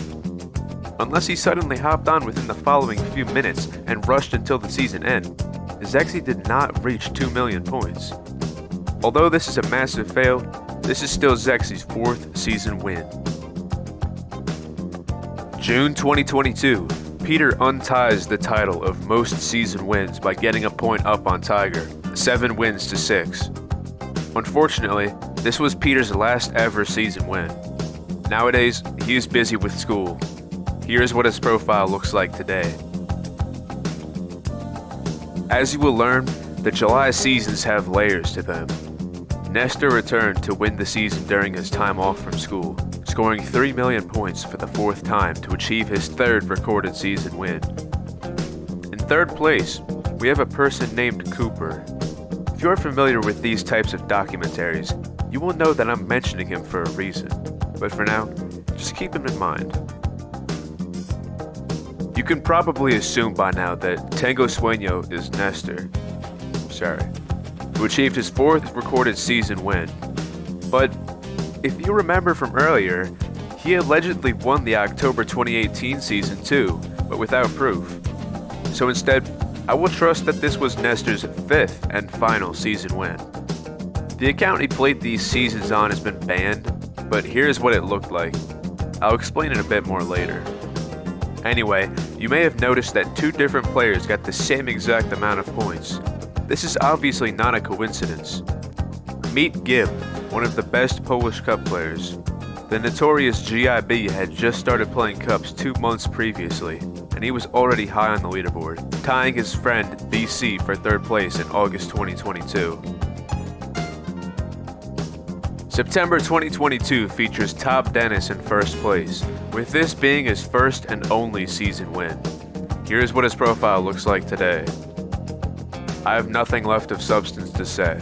Unless he suddenly hopped on within the following few minutes and rushed until the season end, Zéxy did not reach 2 million points. Although this is a massive fail, this is still Zéxy's 4th season win. June 2022, Peter unties the title of most season wins by getting a point up on Tiger, 7 wins to 6. Unfortunately, this was Peter's last ever season win. Nowadays, he is busy with school. Here's what his profile looks like today. As you will learn, the July seasons have layers to them. Nestor returned to win the season during his time off from school, scoring 3 million points for the 4th time to achieve his 3rd recorded season win. In 3rd place, we have a person named Cooper. If you're familiar with these types of documentaries, you will know that I'm mentioning him for a reason. But for now, just keep him in mind. You can probably assume by now that Tango Sueño is Nestor. Who achieved his 4th recorded season win. But if you remember from earlier, he allegedly won the October 2018 season too, but without proof. So instead, I will trust that this was Nestor's 5th and final season win. The account he played these seasons on has been banned, but here's what it looked like. I'll explain it a bit more later. Anyway, you may have noticed that 2 different players got the same exact amount of points. This is obviously not a coincidence. Meet Gib, one of the best Polish Cup players. The notorious GIB had just started playing Cups 2 months previously, and he was already high on the leaderboard, tying his friend BC for 3rd place in August 2022. September 2022 features Top Dennis in 1st place, with this being his 1st and only season win. Here's what his profile looks like today. I have nothing left of substance to say.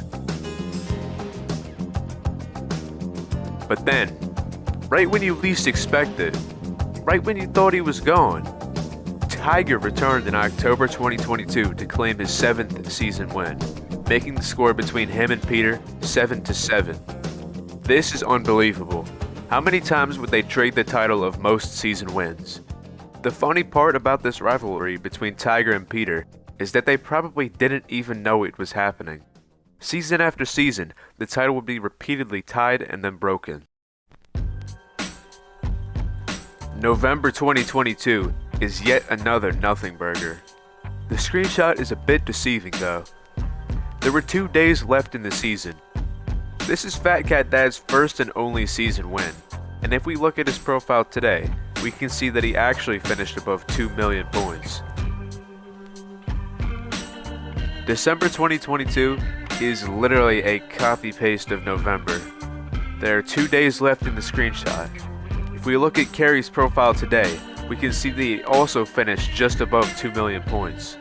But then, right when you least expect it, right when you thought he was gone, Tiger returned in October 2022 to claim his 7th season win, making the score between him and Peter 7-7. This is unbelievable. How many times would they trade the title of most season wins? The funny part about this rivalry between Tiger and Peter is that they probably didn't even know it was happening. Season after season, the title would be repeatedly tied and then broken. November 2022 is yet another nothing burger. The screenshot is a bit deceiving though. There were 2 days left in the season. This is Fat Cat Dad's 1st and only season win, and if we look at his profile today, we can see that he actually finished above 2 million points. December 2022 is literally a copy-paste of November. There are 2 days left in the screenshot. If we look at Carrie's profile today, we can see that he also finished just above 2 million points.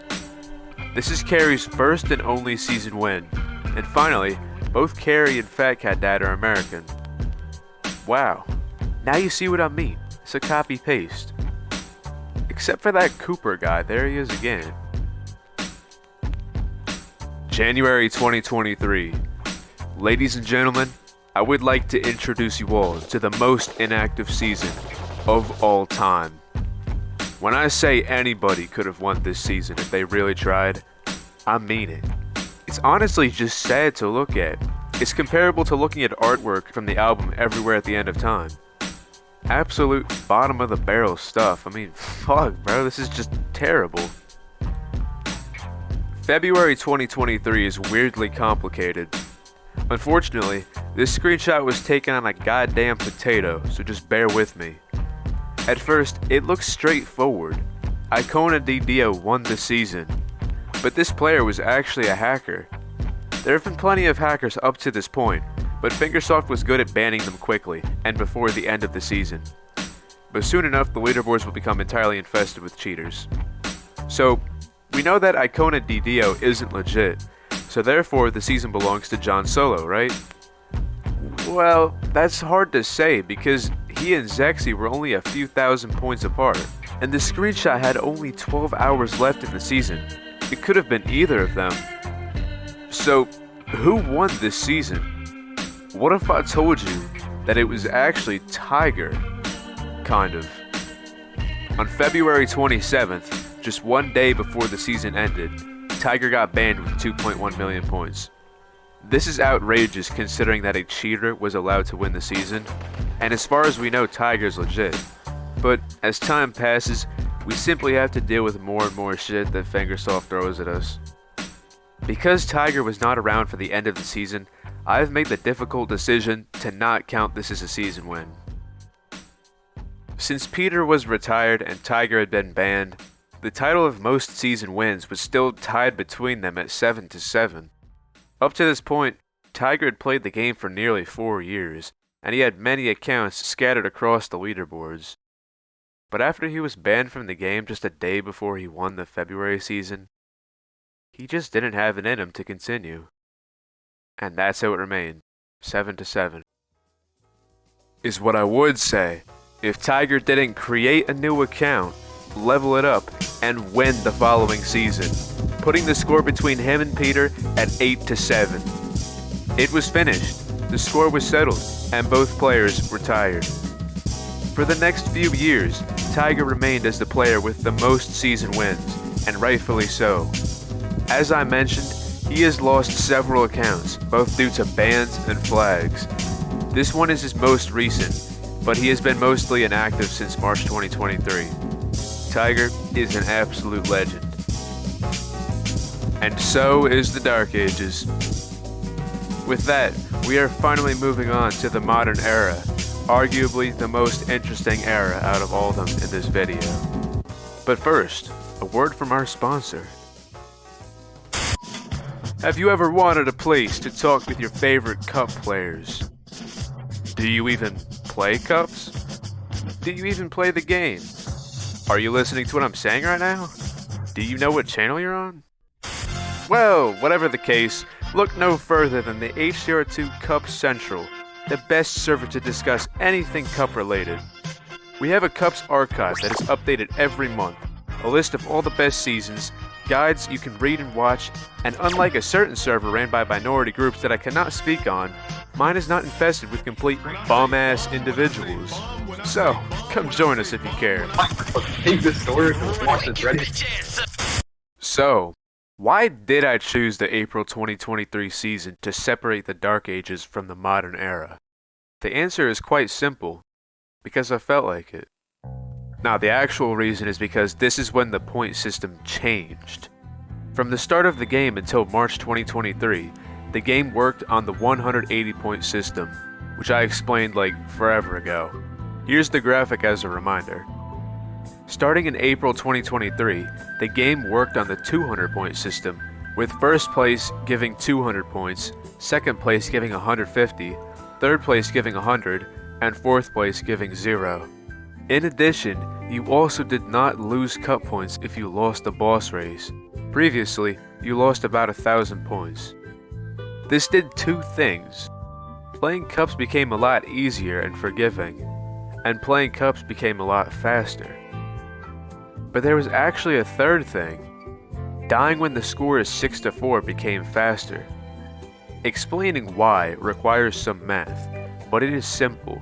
This is Carrie's 1st and only season win. And finally, both Carrie and Fat Cat Dad are American. Wow, now you see what I mean. It's a copy-paste. Except for that Cooper guy, there he is again. January 2023. Ladies and gentlemen, I would like to introduce you all to the most inactive season of all time. When I say anybody could have won this season if they really tried, I mean it. It's honestly just sad to look at. It's comparable to looking at artwork from the album Everywhere at the End of Time. Absolute bottom of the barrel stuff. I mean, fuck, bro, this is just terrible. February 2023 is weirdly complicated. Unfortunately, this screenshot was taken on a goddamn potato, so just bear with me. At first, it looks straightforward. Icona Dio won the season, but this player was actually a hacker. There have been plenty of hackers up to this point, but Fingersoft was good at banning them quickly and before the end of the season. But soon enough, the leaderboards will become entirely infested with cheaters. So, we know that Icona Dio isn't legit, so therefore the season belongs to John Solo, right? Well, that's hard to say because he and Zéxy were only a few thousand points apart, and the screenshot had only 12 hours left in the season. It could have been either of them. So, who won this season? What if I told you that it was actually Tiger? Kind of. On February 27th, just one day before the season ended, Tiger got banned with 2.1 million points. This is outrageous considering that a cheater was allowed to win the season, and as far as we know, Tiger's legit. But as time passes, we simply have to deal with more and more shit that Fingersoft throws at us. Because Tiger was not around for the end of the season, I've made the difficult decision to not count this as a season win. Since Peter was retired and Tiger had been banned, the title of most season wins was still tied between them at 7-7. Up to this point, Tiger had played the game for nearly 4 years, and he had many accounts scattered across the leaderboards. But after he was banned from the game just a day before he won the February season, he just didn't have it in him to continue. And that's how it remained, 7-7. Is what I would say, if Tiger didn't create a new account, level it up, and win the following season, putting the score between him and Peter at 8-7. It was finished, the score was settled, and both players retired. For the next few years, Tiger remained as the player with the most season wins, and rightfully so. As I mentioned, he has lost several accounts, both due to bans and flags. This one is his most recent, but he has been mostly inactive since March 2023. Tiger is an absolute legend. And so is the Dark Ages. With that, we are finally moving on to the modern era, arguably the most interesting era out of all of them in this video. But first, a word from our sponsor. Have you ever wanted a place to talk with your favorite cup players? Do you even play cups? Do you even play the game? Are you listening to what I'm saying right now? Do you know what channel you're on? Well, whatever the case, look no further than the HCR2 Cup Central, the best server to discuss anything cup related. We have a Cups archive that is updated every month, a list of all the best seasons, guides you can read and watch, and unlike a certain server ran by minority groups that I cannot speak on, mine is not infested with complete bum-ass individuals. So, come join us if you care. So, why did I choose the April 2023 season to separate the Dark Ages from the modern era? The answer is quite simple, because I felt like it. Now, the actual reason is because this is when the point system changed. From the start of the game until March 2023, the game worked on the 180 point system, which I explained like forever ago. Here's the graphic as a reminder. Starting in April 2023, the game worked on the 200 point system, with first place giving 200 points, second place giving 150, third place giving 100, and fourth place giving 0. In addition, you also did not lose cup points if you lost the boss race. Previously, you lost about 1,000 points. This did two things. Playing cups became a lot easier and forgiving, and playing cups became a lot faster. But there was actually a third thing. Dying when the score is 6-4 became faster. Explaining why requires some math, but it is simple.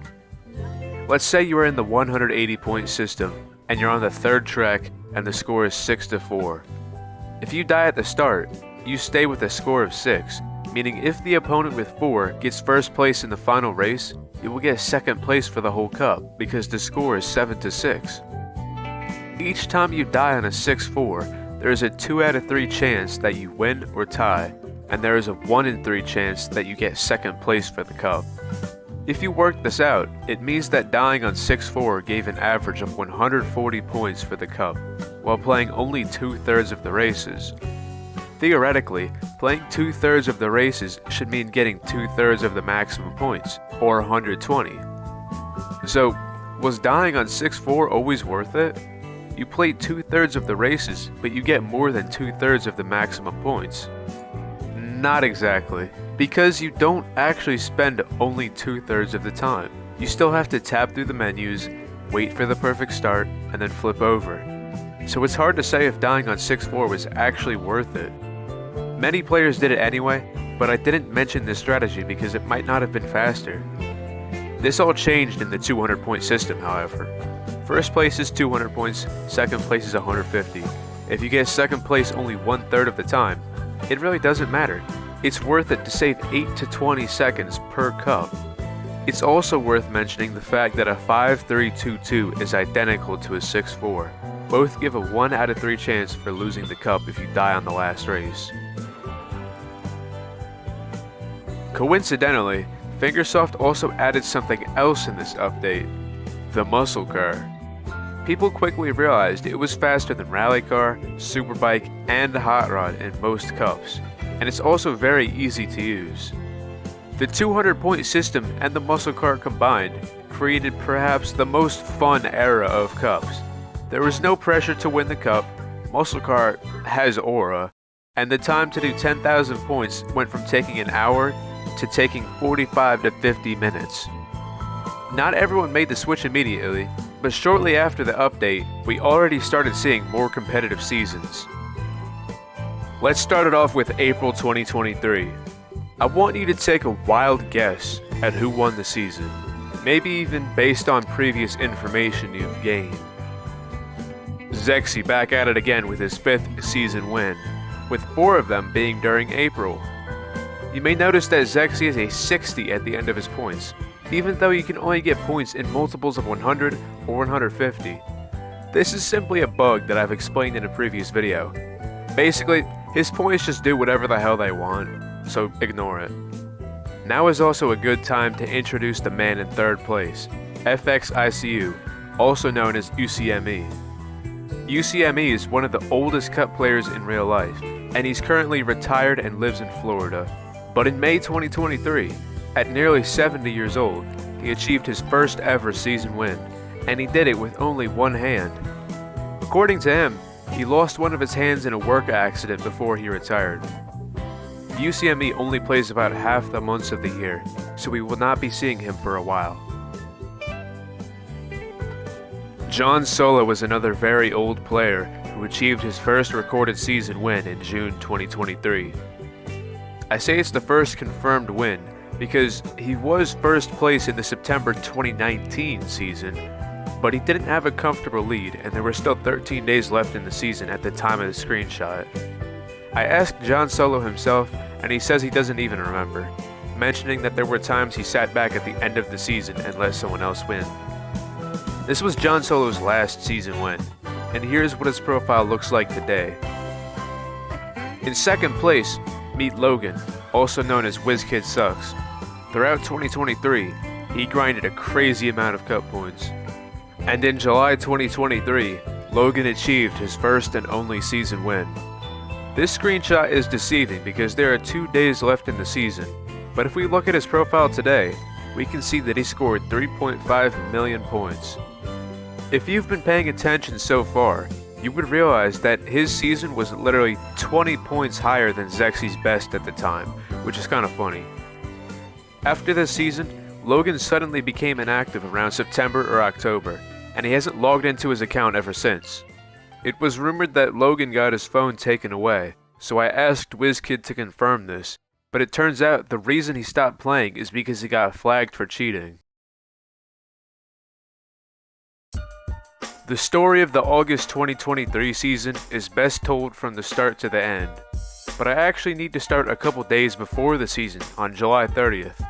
Let's say you are in the 180 point system and you're on the third track and the score is 6-4. If you die at the start, you stay with a score of 6, meaning if the opponent with 4 gets first place in the final race, you will get second place for the whole cup because the score is 7-6. Each time you die on a 6-4, there is a 2 out of 3 chance that you win or tie, and there is a 1 in 3 chance that you get second place for the cup. If you work this out, it means that dying on 6-4 gave an average of 140 points for the cup, while playing only 2/3 of the races. Theoretically, playing 2/3 of the races should mean getting 2/3 of the maximum points, or 120. So, was dying on 6-4 always worth it? You played 2/3 of the races, but you get more than 2/3 of the maximum points. Not exactly, because you don't actually spend only 2/3 of the time. You still have to tap through the menus, wait for the perfect start, and then flip over. So it's hard to say if dying on 6-4 was actually worth it. Many players did it anyway, but I didn't mention this strategy because it might not have been faster. This all changed in the 200 point system, however. First place is 200 points, second place is 150. If you get second place only 1/3 of the time, it really doesn't matter. It's worth it to save 8 to 20 seconds per cup. It's also worth mentioning the fact that a 5-3-2-2 is identical to a 6-4. Both give a 1 out of 3 chance for losing the cup if you die on the last race. Coincidentally, Fingersoft also added something else in this update, the muscle car. People quickly realized it was faster than Rally Car, Superbike, and Hot Rod in most cups, and it's also very easy to use. The 200 point system and the muscle car combined created perhaps the most fun era of cups. There was no pressure to win the cup, muscle car has aura, and the time to do 10,000 points went from taking an hour to taking 45 to 50 minutes. Not everyone made the switch immediately, but shortly after the update, we already started seeing more competitive seasons. Let's start it off with April 2023. I want you to take a wild guess at who won the season, maybe even based on previous information you've gained. Zéxy back at it again with his 5th season win, with 4 of them being during April. You may notice that Zéxy is a 60 at the end of his points, even though you can only get points in multiples of 100 or 150. This is simply a bug that I've explained in a previous video. Basically, his points just do whatever the hell they want, so ignore it. Now is also a good time to introduce the man in 3rd place, FXICU, also known as UCME. UCME is one of the oldest cup players in real life, and he's currently retired and lives in Florida. But in May 2023, at nearly 70 years old, he achieved his first ever season win, and he did it with only one hand. According to him, he lost one of his hands in a work accident before he retired. UCME only plays about half the months of the year, so we will not be seeing him for a while. John Solo was another very old player who achieved his first recorded season win in June 2023. I say it's the first confirmed win because he was first place in the September 2019 season, but he didn't have a comfortable lead and there were still 13 days left in the season at the time of the screenshot. I asked John Solo himself and he says he doesn't even remember, mentioning that there were times he sat back at the end of the season and let someone else win. This was John Solo's last season win, and here's what his profile looks like today. In 2nd place, meet Logan, also known as WizKid Sucks. Throughout 2023, he grinded a crazy amount of cup points. And in July 2023, Logan achieved his first and only season win. This screenshot is deceiving because there are 2 days left in the season, but if we look at his profile today, we can see that he scored 3.5 million points. If you've been paying attention so far, you would realize that his season was literally 20 points higher than Zéxy's best at the time, which is kind of funny. After this season, Logan suddenly became inactive around September or October, and he hasn't logged into his account ever since. It was rumored that Logan got his phone taken away, so I asked WizKid to confirm this, but it turns out the reason he stopped playing is because he got flagged for cheating. The story of the August 2023 season is best told from the start to the end, but I actually need to start a couple days before the season on July 30th.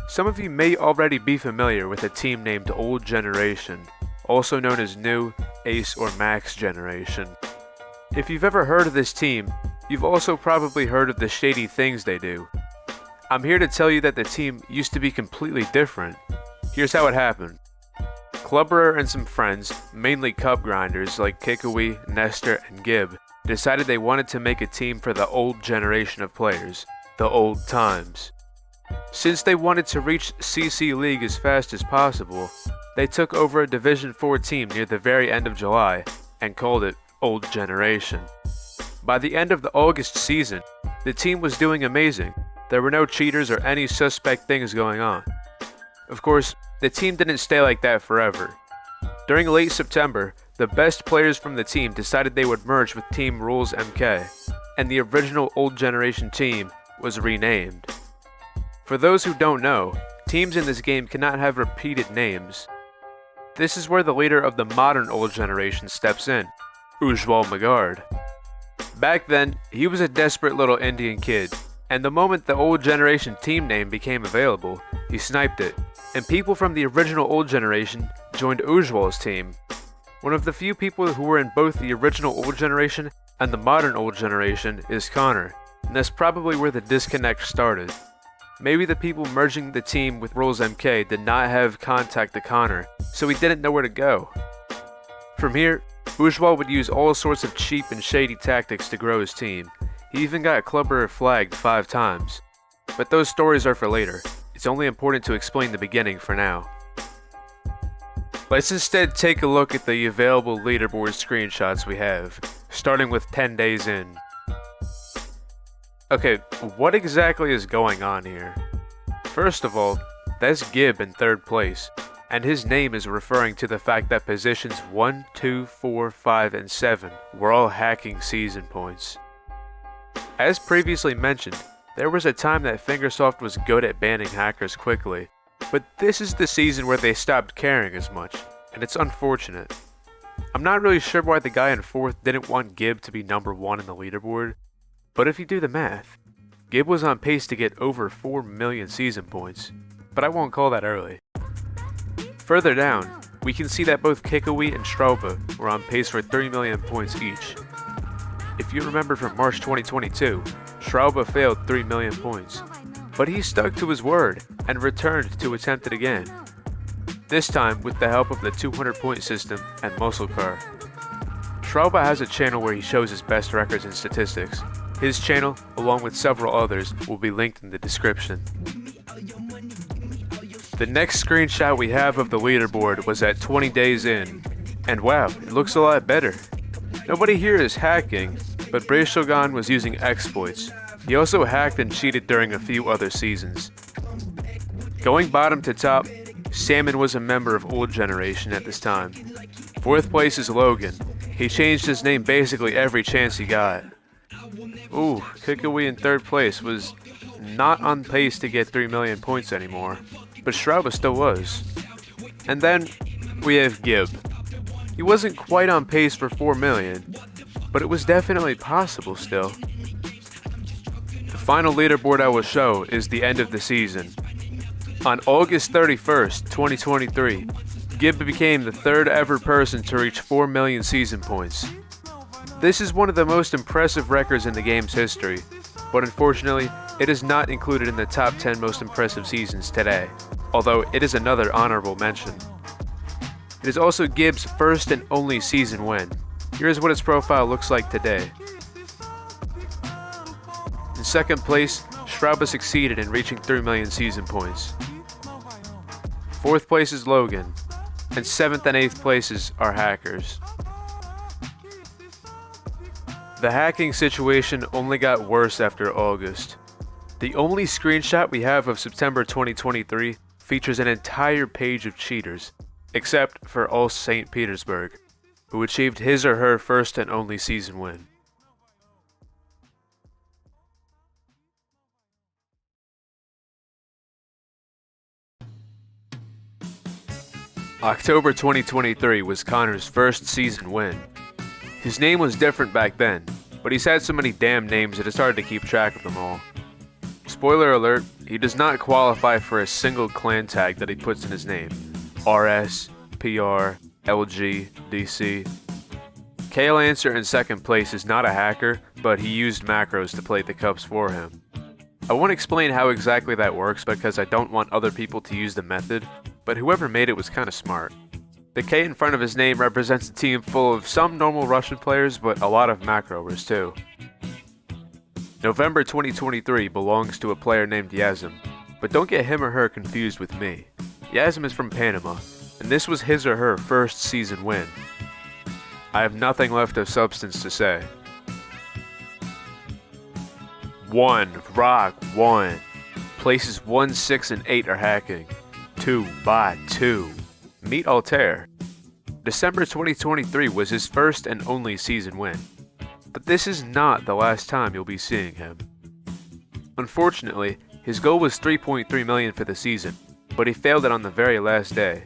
Some of you may already be familiar with a team named Old Generation, also known as New, Ace, or Max Generation. If you've ever heard of this team, you've also probably heard of the shady things they do. I'm here to tell you that the team used to be completely different. Here's how it happened. Clubberer and some friends, mainly cup grinders like Kikui, Nestor, and Gib, decided they wanted to make a team for the old generation of players, the old times. Since they wanted to reach CC League as fast as possible, they took over a Division 4 team near the very end of July and called it Old Generation. By the end of the August season, the team was doing amazing. There were no cheaters or any suspect things going on. Of course, the team didn't stay like that forever. During late September, the best players from the team decided they would merge with Team Rules MK, and the original Old Generation team was renamed. For those who don't know, teams in this game cannot have repeated names. This is where the leader of the modern Old Generation steps in, Ujwal Magard. Back then, he was a desperate little Indian kid, and the moment the Old Generation team name became available, he sniped it, and people from the original Old Generation joined Ujwal's team. One of the few people who were in both the original Old Generation and the modern Old Generation is Connor, and that's probably where the disconnect started. Maybe the people merging the team with Rules MK did not have contact to Connor, so he didn't know where to go. From here, Ujwal would use all sorts of cheap and shady tactics to grow his team. He even got Clubberer flagged 5 times. But those stories are for later. It's only important to explain the beginning for now. Let's instead take a look at the available leaderboard screenshots we have, starting with 10 days in. Okay, what exactly is going on here? First of all, that's Gib in 3rd place, and his name is referring to the fact that positions 1, 2, 4, 5, and 7 were all hacking season points. As previously mentioned, there was a time that Fingersoft was good at banning hackers quickly, but this is the season where they stopped caring as much, and it's unfortunate. I'm not really sure why the guy in 4th didn't want Gib to be number 1 in the leaderboard, but if you do the math, Gib was on pace to get over 4 million season points, but I won't call that early. Further down, we can see that both Kikui and Strauba were on pace for 3 million points each. If you remember from March 2022, Strauba failed 3 million points, but he stuck to his word and returned to attempt it again. This time with the help of the 200-point system and Muscle Car. Strauba has a channel where he shows his best records and statistics. His channel, along with several others, will be linked in the description. The next screenshot we have of the leaderboard was at 20 days in, and wow, it looks a lot better. Nobody here is hacking, but Brave Shogun was using exploits. He also hacked and cheated during a few other seasons. Going bottom to top, Salmon was a member of Old Generation at this time. 4th place is Logan. He changed his name basically every chance he got. Ooh, Kikui in 3rd place was not on pace to get 3 million points anymore, but Strauba still was. And then we have Gib. He wasn't quite on pace for 4 million, but it was definitely possible still. The final leaderboard I will show is the end of the season. On August 31st, 2023, Gib became the 3rd ever person to reach 4 million season points. This is one of the most impressive records in the game's history, but unfortunately, it is not included in the top 10 most impressive seasons today, although it is another honorable mention. It is also Gib's first and only season win. Here's what his profile looks like today. In 2nd place, Strauba succeeded in reaching 3 million season points. 4th place is Logan, and 7th and 8th places are hackers. The hacking situation only got worse after August. The only screenshot we have of September 2023 features an entire page of cheaters, except for all St. Petersburg, who achieved his or her first and only season win. October 2023 was Connor's first season win. His name was different back then, but he's had so many damn names that it's hard to keep track of them all. Spoiler alert, he does not qualify for a single clan tag that he puts in his name. RS, PR, LG, DC. K-Lancer in second place is not a hacker, but he used macros to play the cups for him. I won't explain how exactly that works because I don't want other people to use the method, but whoever made it was kinda smart. The K in front of his name represents a team full of some normal Russian players, but a lot of macroers too. November 2023 belongs to a player named Yazim, but don't get him or her confused with me. Yazim is from Panama, and this was his or her first season win. I have nothing left of substance to say. 1. Rock 1. Places 1, 6, and 8 are hacking. 2 by 2. Meet Altair. December 2023 was his first and only season win. But this is not the last time you'll be seeing him. Unfortunately, his goal was 3.3 million for the season, but he failed it on the very last day.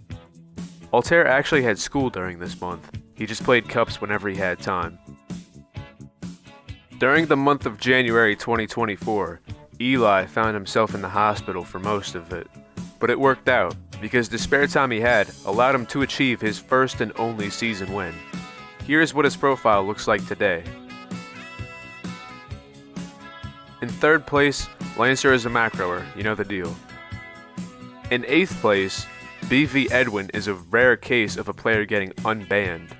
Altair actually had school during this month. He just played cups whenever he had time. During the month of January 2024, Eli found himself in the hospital for most of it. But it worked out, because the spare time he had allowed him to achieve his first and only season win. Here's what his profile looks like today. In third place, Lancer is a macroer, you know the deal. In 8th place, BV Edwin is a rare case of a player getting unbanned.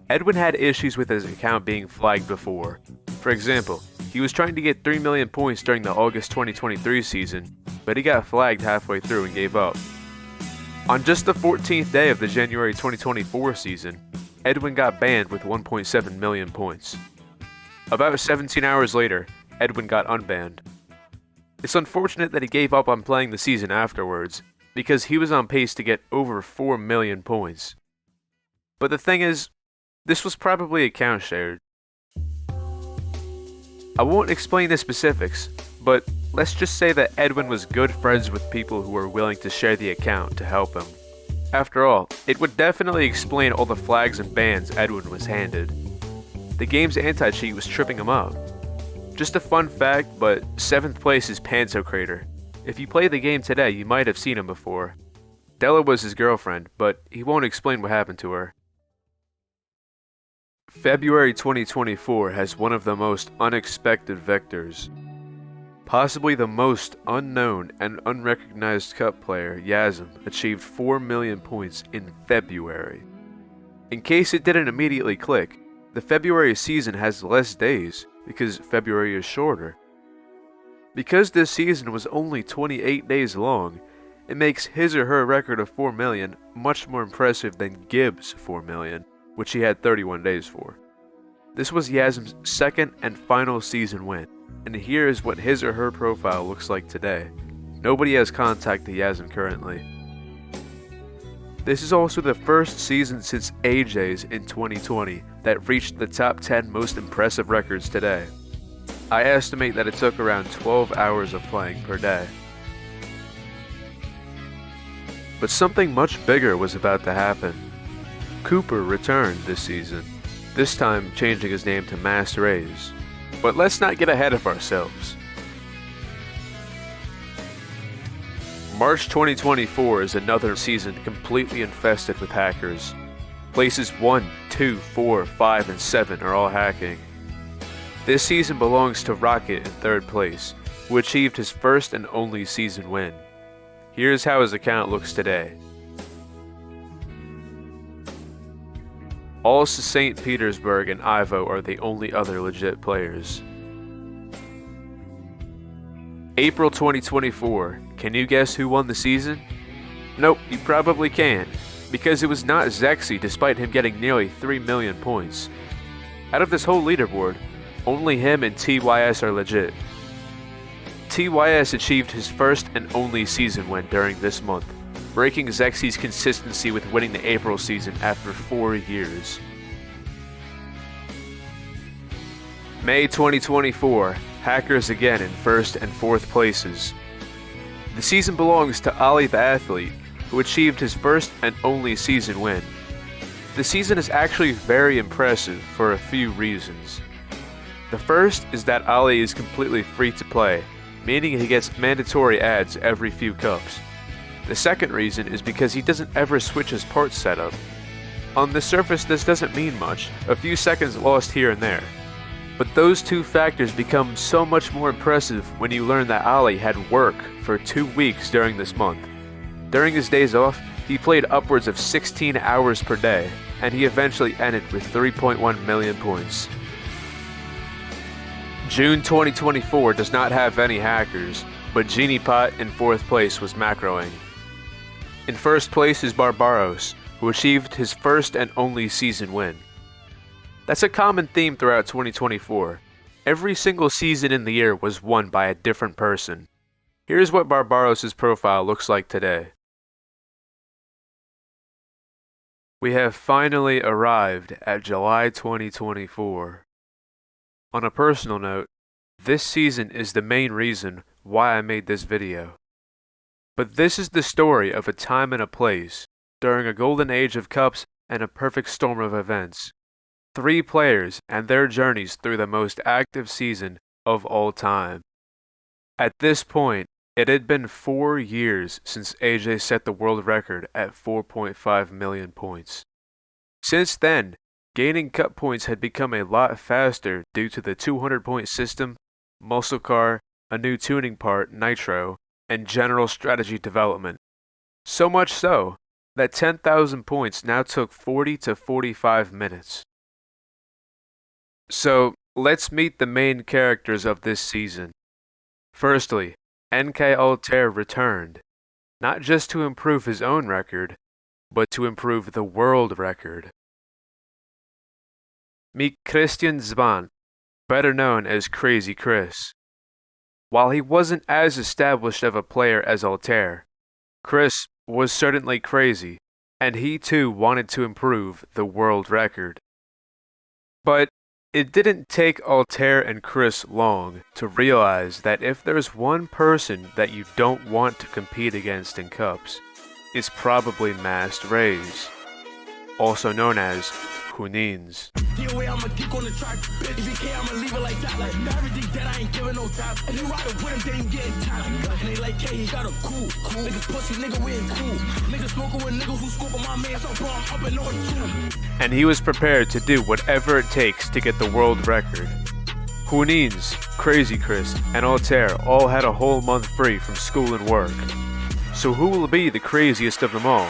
Edwin had issues with his account being flagged before. For example, he was trying to get 3 million points during the August 2023 season, but he got flagged halfway through and gave up. On just the 14th day of the January 2024 season, Edwin got banned with 1.7 million points. About 17 hours later, Edwin got unbanned. It's unfortunate that he gave up on playing the season afterwards, because he was on pace to get over 4 million points. But the thing is, this was probably account shared. I won't explain the specifics, but let's just say that Edwin was good friends with people who were willing to share the account to help him. After all, it would definitely explain all the flags and bans Edwin was handed. The game's anti-cheat was tripping him up. Just a fun fact, but 7th place is Pantocrator. If you play the game today, you might have seen him before. Della was his girlfriend, but he won't explain what happened to her. February 2024 has one of the most unexpected vectors. Possibly the most unknown and unrecognized cup player, Yazim, achieved 4 million points in February. In case it didn't immediately click, the February season has less days because February is shorter. Because this season was only 28 days long, it makes his or her record of 4 million much more impressive than Gibbs' 4 million, which he had 31 days for. This was Yazim's second and final season win, and here is what his or her profile looks like today. Nobody has contact to Yazim currently. This is also the first season since AJ's in 2020 that reached the top 10 most impressive records today. I estimate that it took around 12 hours of playing per day. But something much bigger was about to happen. Cooper returned this season, this time changing his name to Mass Rays. But let's not get ahead of ourselves. March 2024 is another season completely infested with hackers. Places 1, 2, 4, 5, and 7 are all hacking. This season belongs to Rocket in 3rd place, who achieved his first and only season win. Here's how his account looks today. Also St. Petersburg and Ivo are the only other legit players. April 2024, can you guess who won the season? Nope, you probably can, because it was not Zéxy despite him getting nearly 3 million points. Out of this whole leaderboard, only him and TYS are legit. TYS achieved his first and only season win during this month, breaking Zéxy's consistency with winning the April season after 4 years. May 2024, hackers again in first and fourth places. The season belongs to Ali the athlete, who achieved his first and only season win. The season is actually very impressive for a few reasons. The first is that Ali is completely free to play, meaning he gets mandatory ads every few cups. The second reason is because he doesn't ever switch his parts setup. On the surface this doesn't mean much, a few seconds lost here and there. But those two factors become so much more impressive when you learn that Ali had work for 2 weeks during this month. During his days off, he played upwards of 16 hours per day, and he eventually ended with 3.1 million points. June 2024 does not have any hackers, but Genie Pot in fourth place was macroing. In first place is Barbaros, who achieved his first and only season win. That's a common theme throughout 2024. Every single season in the year was won by a different person. Here's what Barbaros' profile looks like today. We have finally arrived at July 2024. On a personal note, this season is the main reason why I made this video. But this is the story of a time and a place, during a golden age of cups and a perfect storm of events. 3 players and their journeys through the most active season of all time. At this point, it had been 4 years since AJ set the world record at 4.5 million points. Since then, gaining cup points had become a lot faster due to the 200-point system, muscle car, a new tuning part, Nitro, and general strategy development. So much so that 10,000 points now took 40 to 45 minutes. So, let's meet the main characters of this season. Firstly, NK Altair returned, not just to improve his own record, but to improve the world record. Meet Christian Zban, better known as Crazy Cris. While he wasn't as established of a player as Altair, Cris was certainly crazy, and he too wanted to improve the world record. But it didn't take Altair and Cris long to realize that if there's one person that you don't want to compete against in cups, it's probably Masked Rays, also known as Juninz. And he was prepared to do whatever it takes to get the world record. Juninz, Crazy Cris, and Altair all had a whole month free from school and work. So who will be the craziest of them all?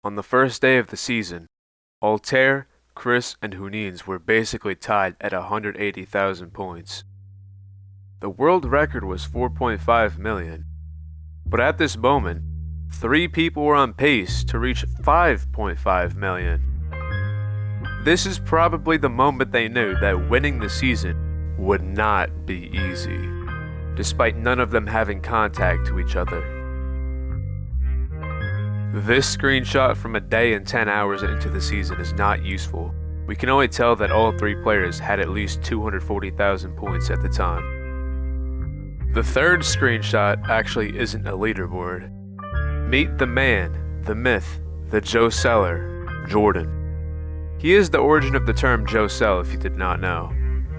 On the first day of the season, Altair, Cris, and Juninz were basically tied at 180,000 points. The world record was 4.5 million, but at this moment, 3 people were on pace to reach 5.5 million. This is probably the moment they knew that winning the season would not be easy, despite none of them having contact to each other. This screenshot from a day and 10 hours into the season is not useful. We can only tell that all 3 players had at least 240,000 points at the time. The third screenshot actually isn't a leaderboard. Meet the man, the myth, the Joe Seller, Jordan. He is the origin of the term Joe Sell if you did not know,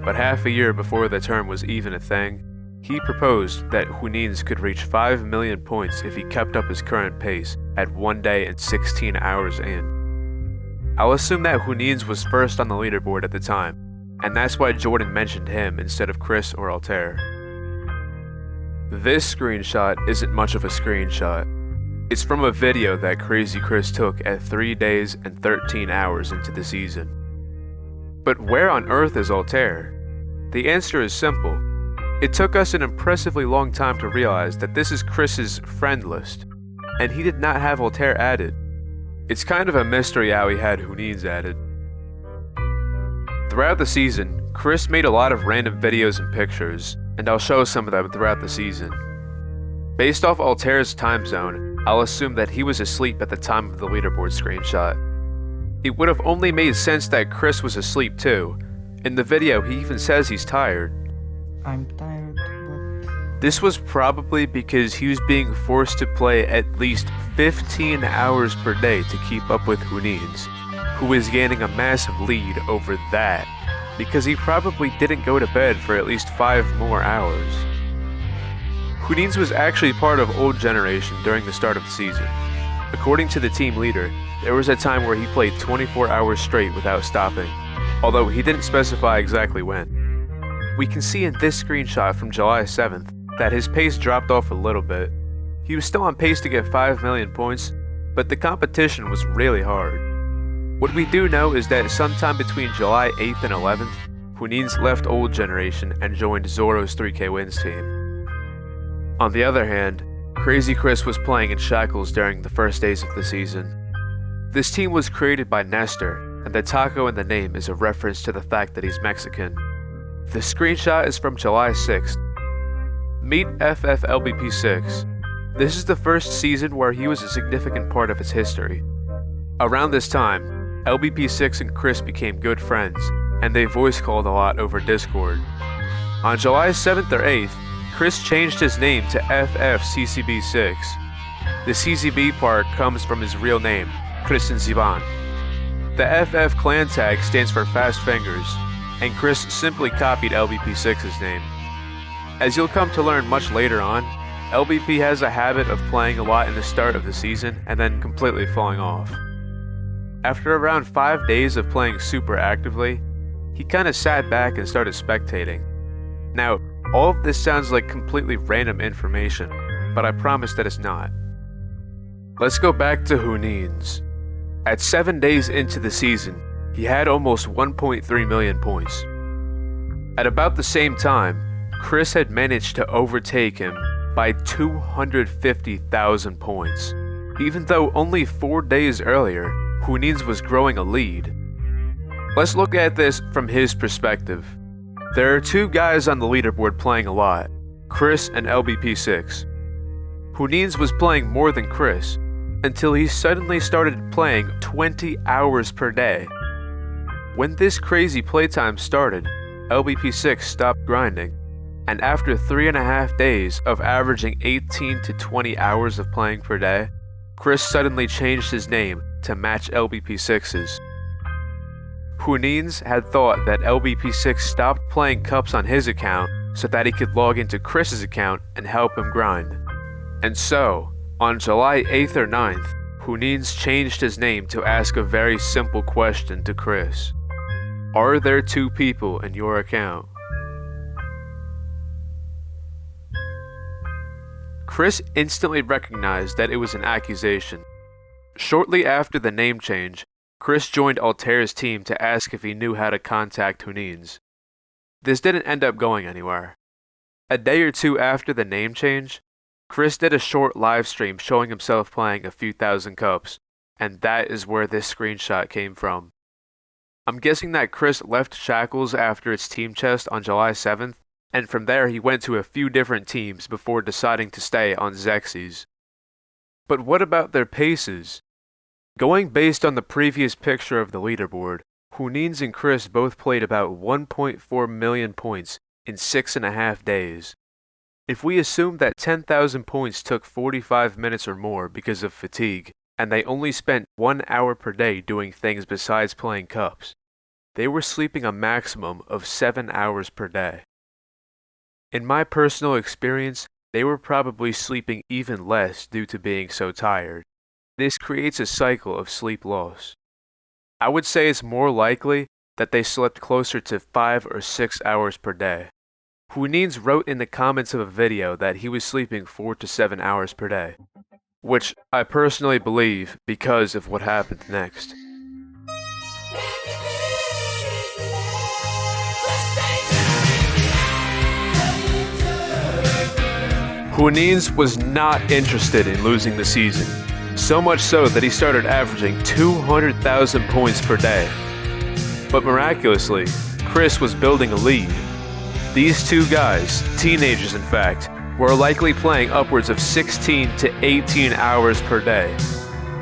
but half a year before the term was even a thing, he proposed that Juninz could reach 5 million points if he kept up his current pace at 1 day and 16 hours in. I'll assume that Juninz was first on the leaderboard at the time, and that's why Jordan mentioned him instead of Cris or Altair. This screenshot isn't much of a screenshot. It's from a video that Crazy Cris took at 3 days and 13 hours into the season. But where on earth is Altair? The answer is simple. It took us an impressively long time to realize that this is Chris's friend list, and he did not have Altair added. It's kind of a mystery how he had Juninz added. Throughout the season, Cris made a lot of random videos and pictures, and I'll show some of them throughout the season. Based off Altair's time zone, I'll assume that he was asleep at the time of the leaderboard screenshot. It would have only made sense that Cris was asleep too. In the video, he even says he's tired. I'm tired, but... This was probably because he was being forced to play at least 15 hours per day to keep up with Juninz, who is gaining a massive lead over that, because he probably didn't go to bed for at least 5 more hours. Juninz was actually part of Old Generation during the start of the season. According to the team leader, there was a time where he played 24 hours straight without stopping, although he didn't specify exactly when. We can see in this screenshot from July 7th that his pace dropped off a little bit. He was still on pace to get 5 million points, but the competition was really hard. What we do know is that sometime between July 8th and 11th, Juninz left Old Generation and joined Zoro's 3K Wins team. On the other hand, Crazy Cris was playing in Shackles during the first days of the season. This team was created by Nestor, and the taco in the name is a reference to the fact that he's Mexican. The screenshot is from July 6th. Meet FFLBP6. This is the first season where he was a significant part of its history. Around this time, LBP6 and Cris became good friends, and they voice called a lot over Discord. On July 7th or 8th, Cris changed his name to FFCCB6. The CCB part comes from his real name, Kristen Zivan. The FF clan tag stands for Fast Fingers, and Cris simply copied LBP6's name. As you'll come to learn much later on, LBP has a habit of playing a lot in the start of the season and then completely falling off. After around 5 days of playing super actively, he kinda sat back and started spectating. Now, all of this sounds like completely random information, but I promise that it's not. Let's go back to Juninz. At 7 days into the season, he had almost 1.3 million points. At about the same time, Cris had managed to overtake him by 250,000 points, even though only 4 days earlier, Juninz was growing a lead. Let's look at this from his perspective. There are 2 guys on the leaderboard playing a lot, Cris and LBP6. Juninz was playing more than Cris, until he suddenly started playing 20 hours per day. When this crazy playtime started, LBP6 stopped grinding, and after 3.5 days of averaging 18 to 20 hours of playing per day, Cris suddenly changed his name to match LBP6's. Juninz had thought that LBP6 stopped playing cups on his account so that he could log into Chris's account and help him grind. And so, on July 8th or 9th, Juninz changed his name to ask a very simple question to Cris. Are there 2 people in your account? Cris instantly recognized that it was an accusation. Shortly after the name change, Cris joined Altair's team to ask if he knew how to contact Juninz. This didn't end up going anywhere. A day or 2 after the name change, Cris did a short live stream showing himself playing a few thousand cups, and that is where this screenshot came from. I'm guessing that Cris left Shackles after its team chest on July 7th, and from there he went to a few different teams before deciding to stay on Zéxy's. But what about their paces? Going based on the previous picture of the leaderboard, Juninz and Cris both played about 1.4 million points in 6.5 days. If we assume that 10,000 points took 45 minutes or more because of fatigue, and they only spent 1 hour per day doing things besides playing cups, they were sleeping a maximum of 7 hours per day. In my personal experience, they were probably sleeping even less due to being so tired. This creates a cycle of sleep loss. I would say it's more likely that they slept closer to 5 or 6 hours per day. Juninz wrote in the comments of a video that he was sleeping 4 to 7 hours per day, which I personally believe because of what happened next. Juninz was not interested in losing the season. So much so that he started averaging 200,000 points per day. But miraculously, Cris was building a lead. These 2 guys, teenagers in fact, were likely playing upwards of 16 to 18 hours per day.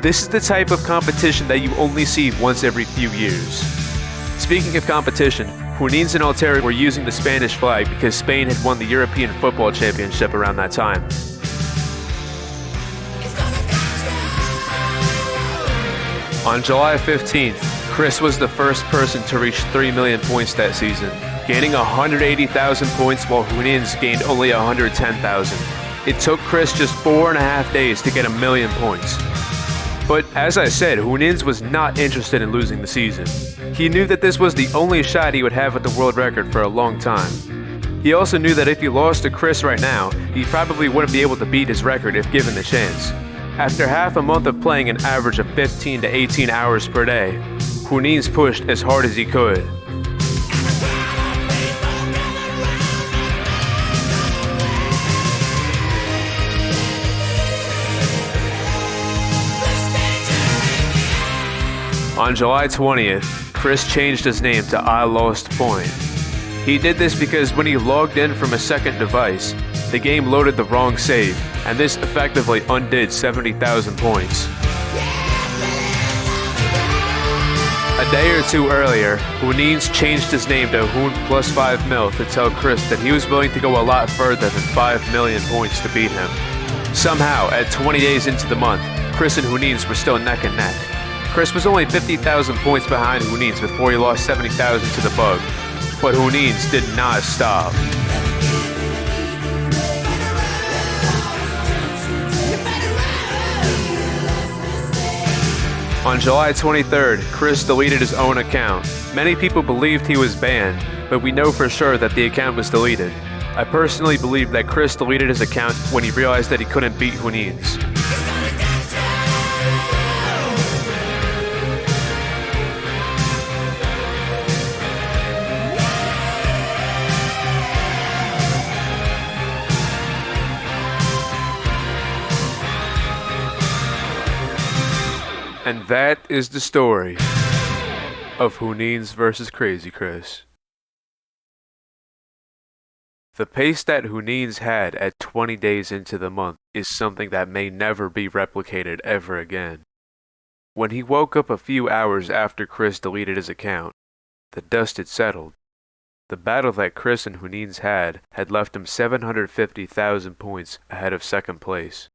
This is the type of competition that you only see once every few years. Speaking of competition, Juninz and Altair were using the Spanish flag because Spain had won the European Football Championship around that time. On July 15th, Cris was the first person to reach 3 million points that season, gaining 180,000 points while Juninz gained only 110,000. It took Cris just 4.5 days to get 1 million points. But as I said, Juninz was not interested in losing the season. He knew that this was the only shot he would have at the world record for a long time. He also knew that if he lost to Cris right now, he probably wouldn't be able to beat his record if given the chance. After half a month of playing an average of 15 to 18 hours per day, Juninz pushed as hard as he could. On July 20th, Cris changed his name to I Lost Point. He did this because when he logged in from a second device, the game loaded the wrong save, and this effectively undid 70,000 points. A day or two earlier, Juninz changed his name to Hun plus 5 mil to tell Cris that he was willing to go a lot further than 5 million points to beat him. Somehow, at 20 days into the month, Cris and Juninz were still neck and neck. Cris was only 50,000 points behind Juninz before he lost 70,000 to the bug, but Juninz did not stop. On July 23rd, Cris deleted his own account. Many people believed he was banned, but we know for sure that the account was deleted. I personally believe that Cris deleted his account when he realized that he couldn't beat Juninz. And that is the story of Juninz versus Crazy Cris. The pace that Juninz had at 20 days into the month is something that may never be replicated ever again. When he woke up a few hours after Cris deleted his account, the dust had settled. The battle that Cris and Juninz had left him 750,000 points ahead of second place.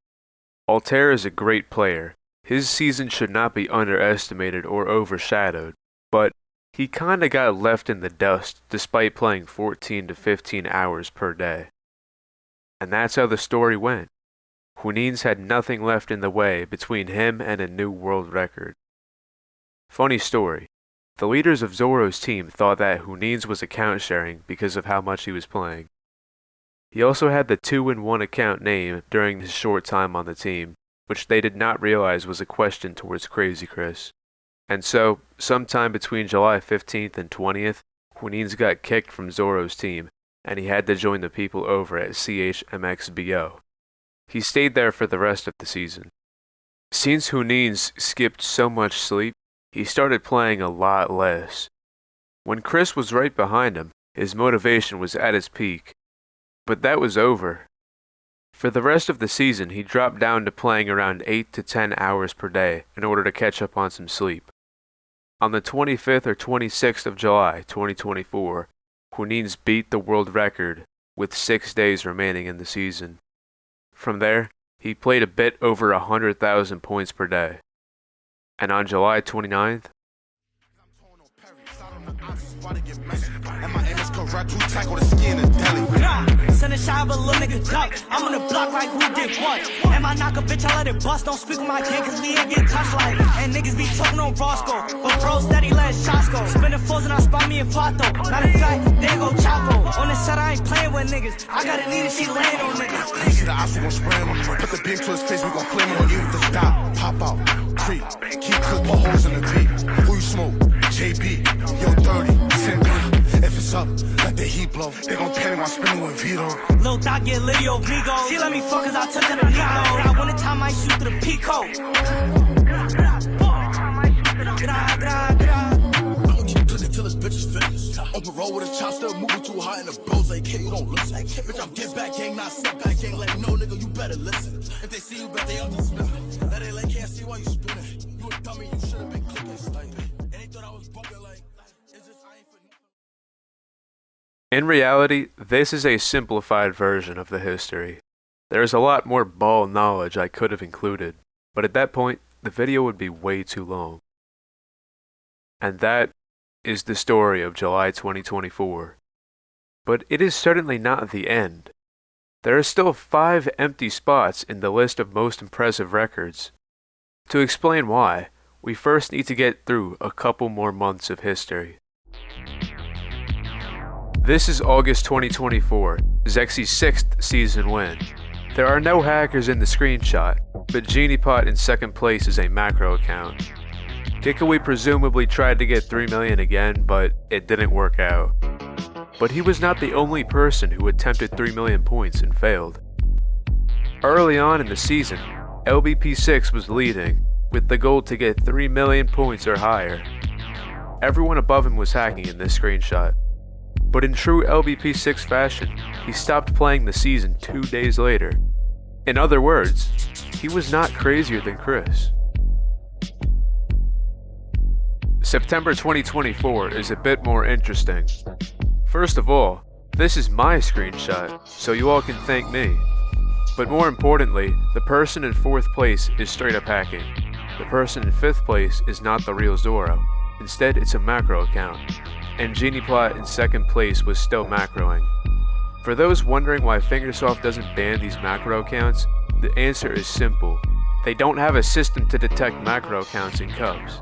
Altair is a great player. His season should not be underestimated or overshadowed, but he kinda got left in the dust despite playing 14 to 15 hours per day. And that's how the story went. Juninz had nothing left in the way between him and a new world record. Funny story, the leaders of Zoro's team thought that Juninz was account sharing because of how much he was playing. He also had the 2-in-1 account name during his short time on the team, which they did not realize was a question towards Crazy Cris. And so, sometime between July 15th and 20th, Juninz got kicked from Zoro's team, and he had to join the people over at CHMXBO. He stayed there for the rest of the season. Since Juninz skipped so much sleep, he started playing a lot less. When Cris was right behind him, his motivation was at its peak. But that was over. For the rest of the season, he dropped down to playing around 8 to 10 hours per day in order to catch up on some sleep. On the 25th or 26th of July 2024, Juninz beat the world record with 6 days remaining in the season. From there, he played a bit over 100,000 points per day. And on July 29th, Send a shot of a little nigga duck. I'm on the block like who did what? And I knock a bitch, I let it bust. Don't speak with my kid, cause we ain't get touched like. And niggas be talking on Roscoe, but bro steady let shots go. Spinning fours and I spot me in Fato. Not in fact, there go Chapo. On this set, I ain't playing with niggas. I got a need and she laying on niggas. You see the ops, we gon' spray him. Put the beam to his face, we gon' flame him. You with the stop, pop out, creep. Keep cook, put holes in the beat. Who you smoke? JB, yo 30, send 3. If it's up, let the heat blow. They gon' panic while spinning with Vito. Lil' Doc get litty over Vigo. She let me fuck cause I took her to Nico. I wanna time I shoot through the Pico. bitches fingers. On parole with a chop, still moving too high in the bros. Like, hey, you don't listen. Bitch, I'm get back gang, not sit back gang. Like, no, nigga, you better listen. If they see you, bet they up to spin. That they like, can't see why you spinning. You a dummy, you should've been clicking. Like, and they thought I was broken, like, it's just, I ain't for nothing. In reality, this is a simplified version of the history. There is a lot more ball knowledge I could have included, but at that point, the video would be way too long. And that is the story of July 2024. But it is certainly not the end. There are still 5 empty spots in the list of most impressive records. To explain why, we first need to get through a couple more months of history. This is August 2024, Zéxy's 6th season win. There are no hackers in the screenshot, but Juninz in second place is a macro account. Kikawi presumably tried to get 3 million again, but it didn't work out. But he was not the only person who attempted 3 million points and failed. Early on in the season, LBP6 was leading, with the goal to get 3 million points or higher. Everyone above him was hacking in this screenshot. But in true LBP6 fashion, he stopped playing the season 2 days later. In other words, he was not crazier than Cris. September 2024 is a bit more interesting. First of all, this is my screenshot, so you all can thank me. But more importantly, the person in 4th place is straight up hacking. The person in 5th place is not the real Zoro. Instead, it's a macro account. And Juninz in 2nd place was still macroing. For those wondering why Fingersoft doesn't ban these macro accounts, the answer is simple. They don't have a system to detect macro accounts in cups.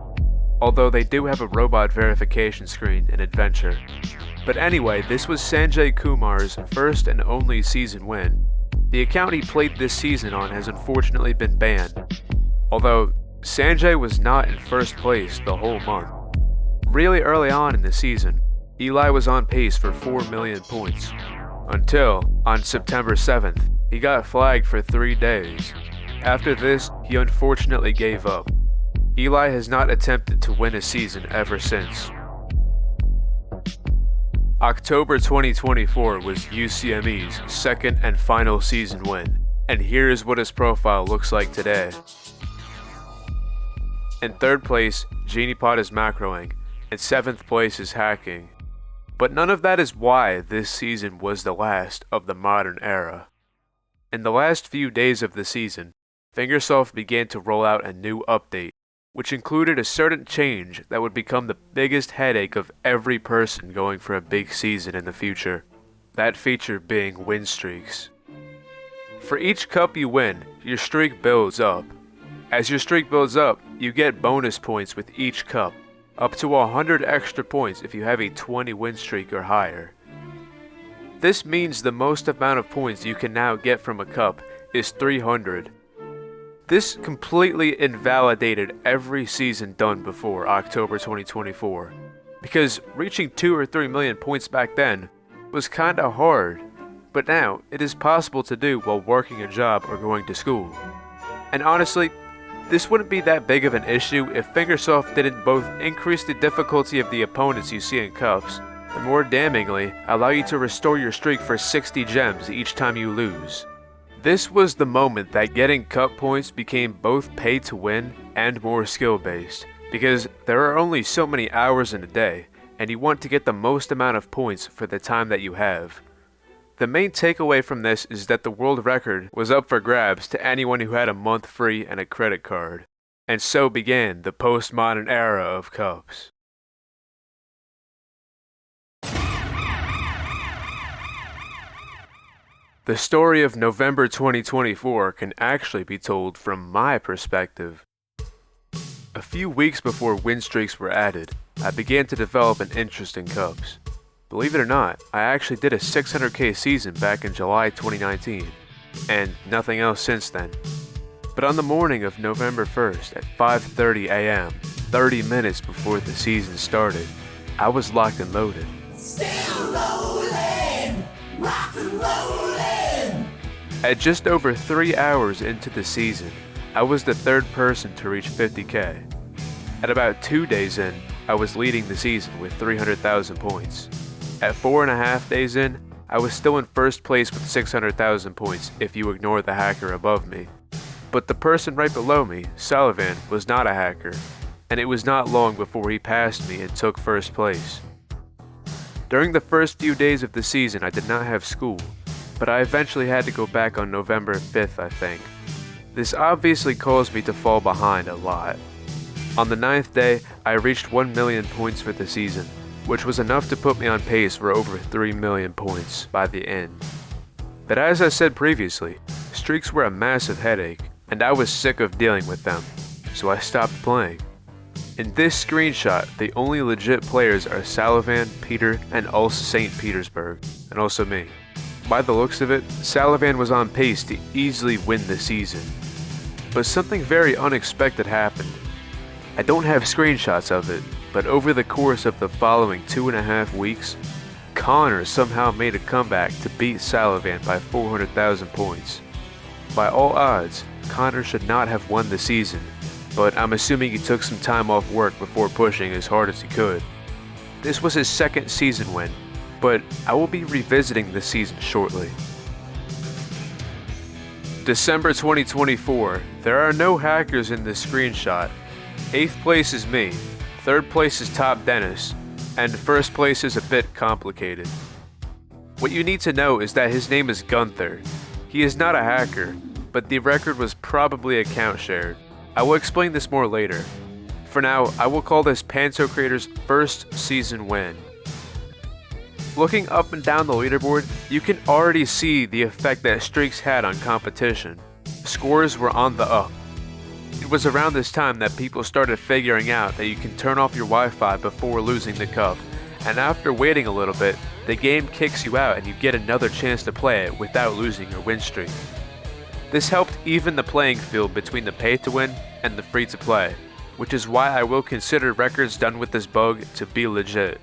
Although they do have a robot verification screen in Adventure. But anyway, this was Sanjay Kumar's first and only season win. The account he played this season on has unfortunately been banned. Although, Sanjay was not in 1st place the whole month. Really early on in the season, Eli was on pace for 4 million points. Until, on September 7th, he got flagged for 3 days. After this, he unfortunately gave up. Eli has not attempted to win a season ever since. October 2024 was UCME's 2nd and final season win, and here is what his profile looks like today. In 3rd place, Juninz is macroing, and 7th place is hacking. But none of that is why this season was the last of the modern era. In the last few days of the season, Fingersoft began to roll out a new update, which included a certain change that would become the biggest headache of every person going for a big season in the future. That feature being win streaks. For each cup you win, your streak builds up. As your streak builds up, you get bonus points with each cup, up to 100 extra points if you have a 20 win streak or higher. This means the most amount of points you can now get from a cup is 300. This completely invalidated every season done before October 2024, because reaching 2 or 3 million points back then was kinda hard, but now it is possible to do while working a job or going to school. And honestly, this wouldn't be that big of an issue if Fingersoft didn't both increase the difficulty of the opponents you see in cups, and more damningly, allow you to restore your streak for 60 gems each time you lose. This was the moment that getting cup points became both pay to win and more skill based, because there are only so many hours in a day, and you want to get the most amount of points for the time that you have. The main takeaway from this is that the world record was up for grabs to anyone who had a month free and a credit card. And so began the postmodern era of cups. The story of November 2024 can actually be told from my perspective. A few weeks before win streaks were added, I began to develop an interest in cups. Believe it or not, I actually did a 600k season back in July 2019, and nothing else since then. But on the morning of November 1st at 5:30 a.m., 30 minutes before the season started, I was locked and loaded. Still rolling, rock and rolling. At just over 3 hours into the season, I was the 3rd person to reach 50k. At about 2 days in, I was leading the season with 300,000 points. At 4.5 days in, I was still in first place with 600,000 points if you ignore the hacker above me. But the person right below me, Sullivan, was not a hacker, and it was not long before he passed me and took first place. During the first few days of the season, I did not have school, but I eventually had to go back on November 5th, I think. This obviously caused me to fall behind a lot. On the 9th day, I reached 1 million points for the season, which was enough to put me on pace for over 3 million points by the end. But as I said previously, streaks were a massive headache, and I was sick of dealing with them, so I stopped playing. In this screenshot, the only legit players are Sullivan, Peter, and also St. Petersburg, and also me. By the looks of it, Sullivan was on pace to easily win the season. But something very unexpected happened. I don't have screenshots of it, but over the course of the following 2.5 weeks, Connor somehow made a comeback to beat Sullivan by 400,000 points. By all odds, Connor should not have won the season, but I'm assuming he took some time off work before pushing as hard as he could. This was his second season win, but I will be revisiting the season shortly. December 2024, there are no hackers in this screenshot. 8th place is me, 3rd place is Top Dennis, and 1st place is a bit complicated. What you need to know is that his name is Gunther. He is not a hacker, but the record was probably account shared. I will explain this more later. For now, I will call this Panto Creator's first season win. Looking up and down the leaderboard, you can already see the effect that streaks had on competition. Scores were on the up. It was around this time that people started figuring out that you can turn off your Wi-Fi before losing the cup, and after waiting a little bit, the game kicks you out and you get another chance to play it without losing your win streak. This helped even the playing field between the pay-to-win and the free-to-play, which is why I will consider records done with this bug to be legit.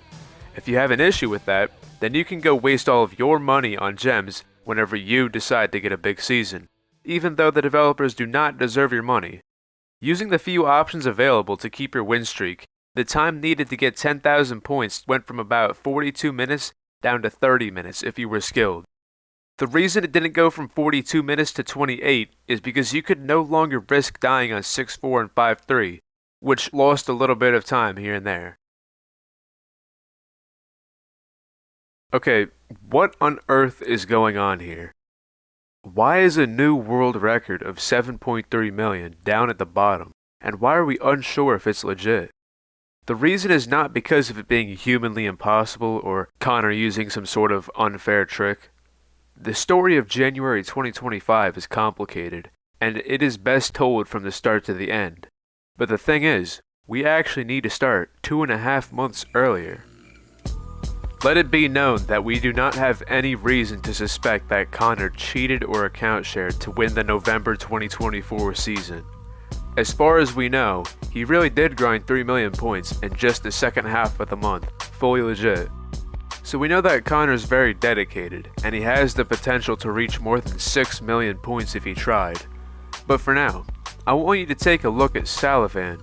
If you have an issue with that, then you can go waste all of your money on gems whenever you decide to get a big season, even though the developers do not deserve your money. Using the few options available to keep your win streak, the time needed to get 10,000 points went from about 42 minutes down to 30 minutes if you were skilled. The reason it didn't go from 42 minutes to 28 is because you could no longer risk dying on 6-4 and 5-3, which lost a little bit of time here and there. Okay, what on earth is going on here? Why is a new world record of 7.3 million down at the bottom, and why are we unsure if it's legit? The reason is not because of it being humanly impossible or Connor using some sort of unfair trick. The story of January 2025 is complicated, and it is best told from the start to the end. But the thing is, we actually need to start 2.5 months earlier. Let it be known that we do not have any reason to suspect that Connor cheated or account shared to win the November 2024 season. As far as we know, he really did grind 3 million points in just the second half of the month, fully legit. So we know that Connor's very dedicated, and he has the potential to reach more than 6 million points if he tried. But for now, I want you to take a look at Sullivan.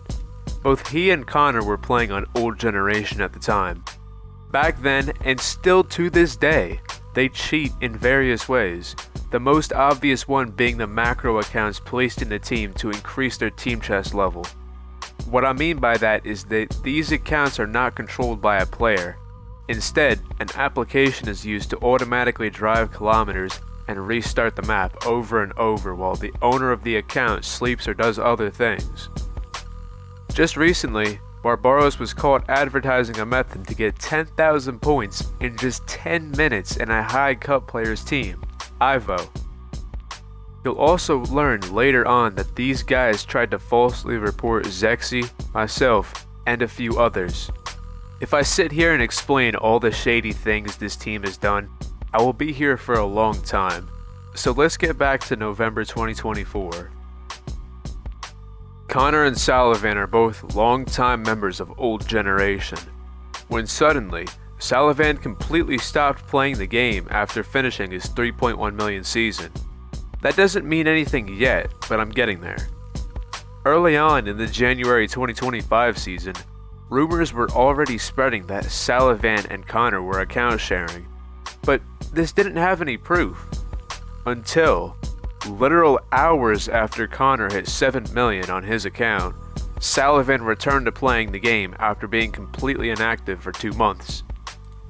Both he and Connor were playing on Old Generation at the time. Back then, and still to this day, they cheat in various ways, the most obvious one being the macro accounts placed in the team to increase their team chest level. What I mean by that is that these accounts are not controlled by a player. Instead, an application is used to automatically drive kilometers and restart the map over and over while the owner of the account sleeps or does other things. Just recently, Barbaros was caught advertising a method to get 10,000 points in just 10 minutes in a high cup player's team, Ivo. You'll also learn later on that these guys tried to falsely report Zéxy, myself, and a few others. If I sit here and explain all the shady things this team has done, I will be here for a long time. So let's get back to November 2024. Connor and Sullivan are both long-time members of Old Generation, when suddenly, Sullivan completely stopped playing the game after finishing his 3.1 million season. That doesn't mean anything yet, but I'm getting there. Early on in the January 2025 season, rumors were already spreading that Salavan and Connor were account sharing, but this didn't have any proof. Until, literal hours after Connor hit 7 million on his account, Salavan returned to playing the game after being completely inactive for 2 months.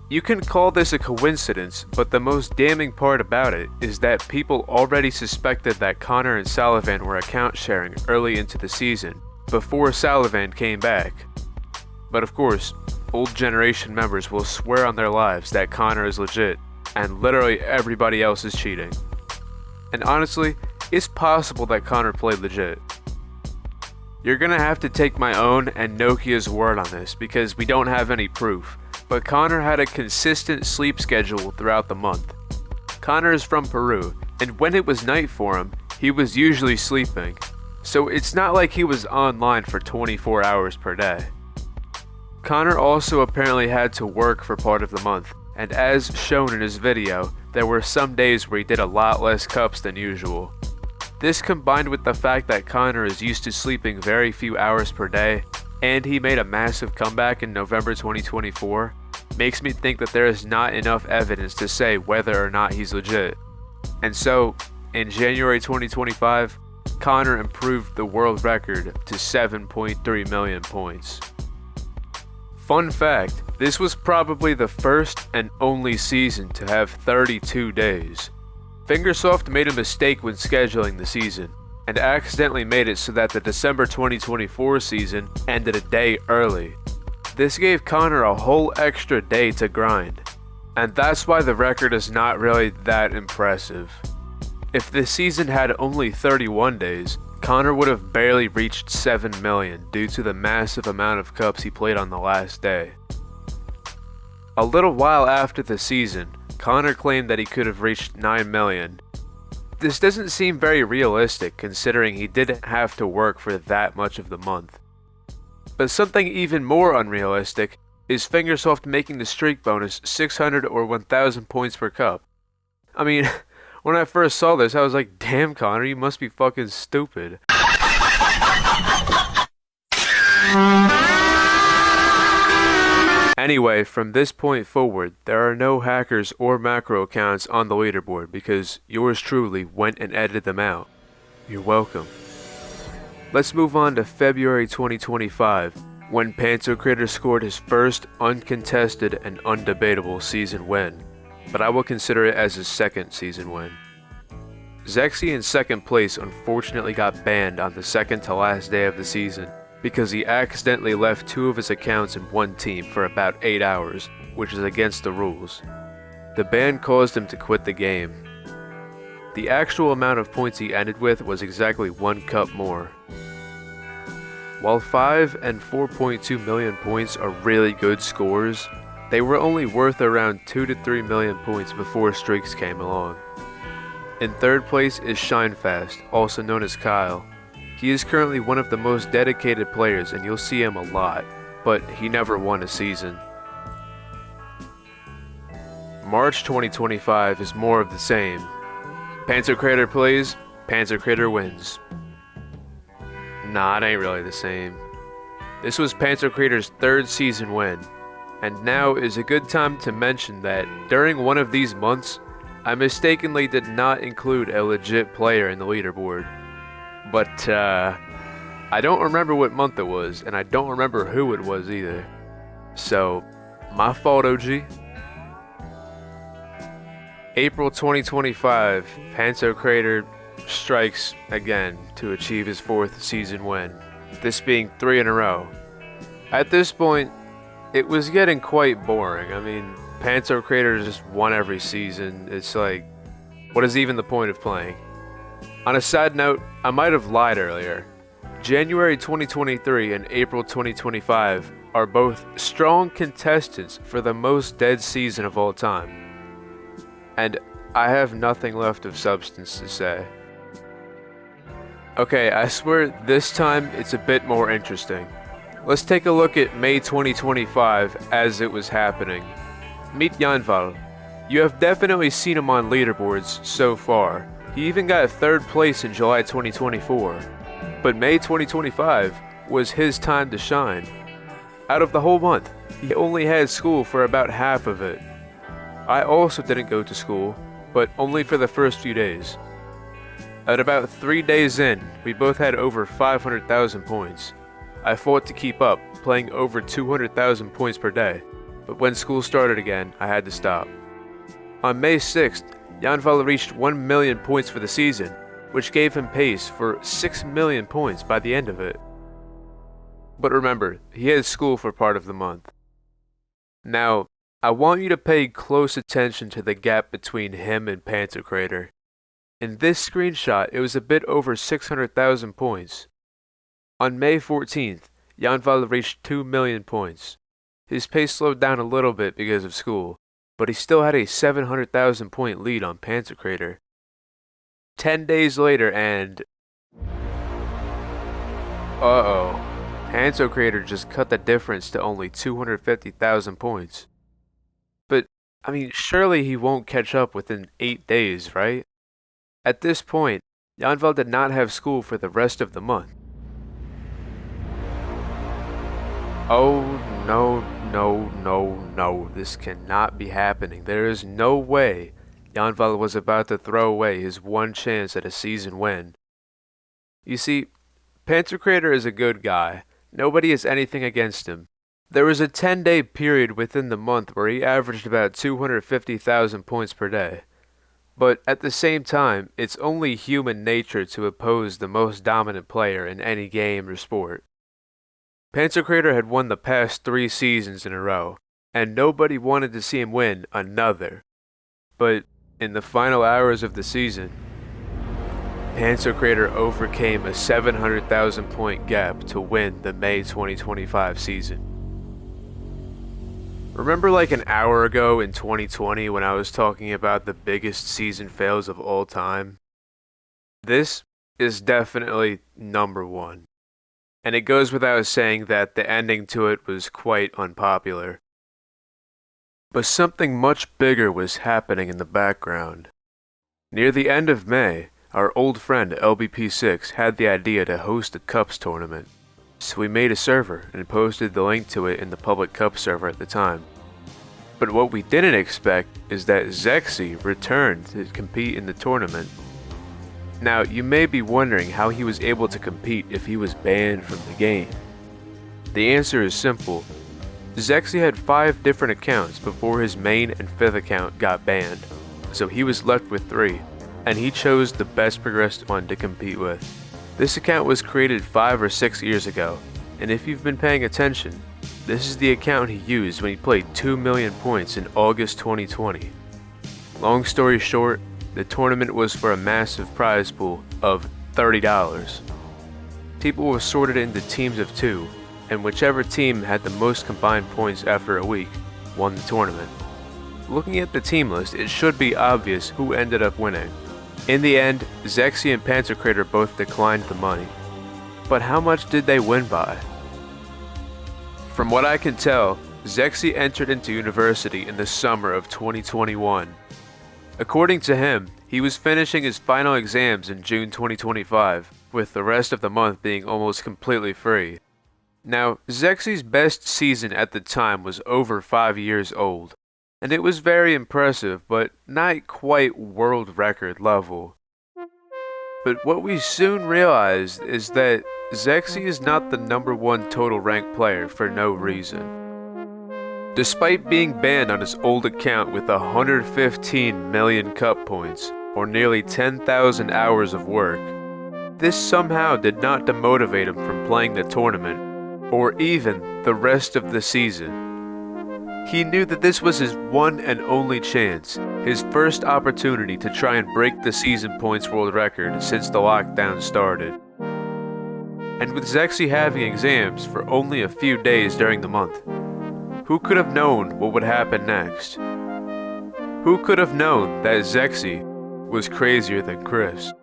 You can call this a coincidence, but the most damning part about it is that people already suspected that Connor and Salavan were account sharing early into the season, before Salavan came back. But of course, old generation members will swear on their lives that Connor is legit, and literally everybody else is cheating. And honestly, it's possible that Connor played legit. You're gonna have to take my own and Nokia's word on this because we don't have any proof, but Connor had a consistent sleep schedule throughout the month. Connor is from Peru, and when it was night for him, he was usually sleeping, so it's not like he was online for 24 hours per day. Connor also apparently had to work for part of the month, and as shown in his video, there were some days where he did a lot less cups than usual. This combined with the fact that Connor is used to sleeping very few hours per day, and he made a massive comeback in November 2024, makes me think that there is not enough evidence to say whether or not he's legit. And so, in January 2025, Connor improved the world record to 7.3 million points. Fun fact, this was probably the first and only season to have 32 days. Fingersoft made a mistake when scheduling the season, and accidentally made it so that the December 2024 season ended a day early. This gave Connor a whole extra day to grind, and that's why the record is not really that impressive. If the season had only 31 days, Connor would have barely reached 7 million due to the massive amount of cups he played on the last day. A little while after the season, Connor claimed that he could have reached 9 million. This doesn't seem very realistic considering he didn't have to work for that much of the month. But something even more unrealistic is Fingersoft making the streak bonus 600 or 1000 points per cup. I mean, when I first saw this, I was like, damn Connor, you must be fucking stupid. Anyway, from this point forward, there are no hackers or macro accounts on the leaderboard because yours truly went and edited them out. You're welcome. Let's move on to February 2025, when Pantocrator scored his first uncontested and undebatable season win, but I will consider it as his second season win. Zéxy in second place unfortunately got banned on the second to last day of the season, because he accidentally left 2 of his accounts in one team for about 8 hours, which is against the rules. The ban caused him to quit the game. The actual amount of points he ended with was exactly 1 cup more. While 5 and 4.2 million points are really good scores, they were only worth around 2 to 3 million points before streaks came along. In third place is Shinefast, also known as Kyle. He is currently one of the most dedicated players and you'll see him a lot, but he never won a season. March 2025 is more of the same. Pantocrator plays, Pantocrator wins. Nah, it ain't really the same. This was Pantocrator's 3rd season win, and now is a good time to mention that during one of these months, I mistakenly did not include a legit player in the leaderboard. But, I don't remember what month it was, and I don't remember who it was either. So, my fault, OG. April 2025, Pantocrator strikes again to achieve his 4th season win, this being 3 in a row. At this point, it was getting quite boring. I mean, Pantocrator just won every season. It's like, what is even the point of playing? On a side note, I might have lied earlier. January 2023 and April 2025 are both strong contestants for the most dead season of all time. And I have nothing left of substance to say. Okay, I swear this time it's a bit more interesting. Let's take a look at May 2025 as it was happening. Meet Janwal. You have definitely seen him on leaderboards so far. He even got 3rd place in July 2024. But May 2025 was his time to shine. Out of the whole month, he only had school for about half of it. I also didn't go to school, but only for the first few days. At about 3 days in, we both had over 500,000 points. I fought to keep up, playing over 200,000 points per day, but when school started again, I had to stop. On May 6th, Janwal reached 1 million points for the season, which gave him pace for 6 million points by the end of it. But remember, he had school for part of the month. Now, I want you to pay close attention to the gap between him and Pantocrator. In this screenshot, it was a bit over 600,000 points. On May 14th, Janwal reached 2 million points. His pace slowed down a little bit because of school, but he still had a 700,000 point lead on Pantocrator. 10 days later and... Pantocrator just cut the difference to only 250,000 points. But, surely he won't catch up within 8 days, right? At this point, Janwal did not have school for the rest of the month. Oh, no, this cannot be happening. There is no way Janwal was about to throw away his one chance at a season win. You see, Pantocrator is a good guy. Nobody has anything against him. There was a 10-day period within the month where he averaged about 250,000 points per day. But at the same time, it's only human nature to oppose the most dominant player in any game or sport. Pantocrator had won the past 3 seasons in a row, and nobody wanted to see him win another. But in the final hours of the season, Pantocrator overcame a 700,000 point gap to win the May 2025 season. Remember like an hour ago in 2020 when I was talking about the biggest season fails of all time? This is definitely number 1. And it goes without saying that the ending to it was quite unpopular. But something much bigger was happening in the background. Near the end of May, our old friend LBP6 had the idea to host a Cups tournament. So we made a server and posted the link to it in the public Cup server at the time. But what we didn't expect is that Zéxy returned to compete in the tournament. Now, you may be wondering how he was able to compete if he was banned from the game. The answer is simple. Zéxy had 5 different accounts before his main and 5th account got banned, so he was left with 3, and he chose the best progressed one to compete with. This account was created 5 or 6 years ago, and if you've been paying attention, this is the account he used when he played 2 million points in August 2020. Long story short, the tournament was for a massive prize pool of $30. People were sorted into teams of 2, and whichever team had the most combined points after a week won the tournament. Looking at the team list, it should be obvious who ended up winning. In the end, Zéxy and Pantocrator both declined the money. But how much did they win by? From what I can tell, Zéxy entered into university in the summer of 2021. According to him, he was finishing his final exams in June 2025, with the rest of the month being almost completely free. Now, Zéxy's best season at the time was over 5 years old, and it was very impressive, but not quite world record level. But what we soon realized is that Zéxy is not the number 1 total ranked player for no reason. Despite being banned on his old account with 115 million cup points, or nearly 10,000 hours of work, this somehow did not demotivate him from playing the tournament, or even the rest of the season. He knew that this was his one and only chance, his first opportunity to try and break the season points world record since the lockdown started. And with Zéxy having exams for only a few days during the month, who could have known what would happen next? Who could have known that Zéxy was crazier than Cris?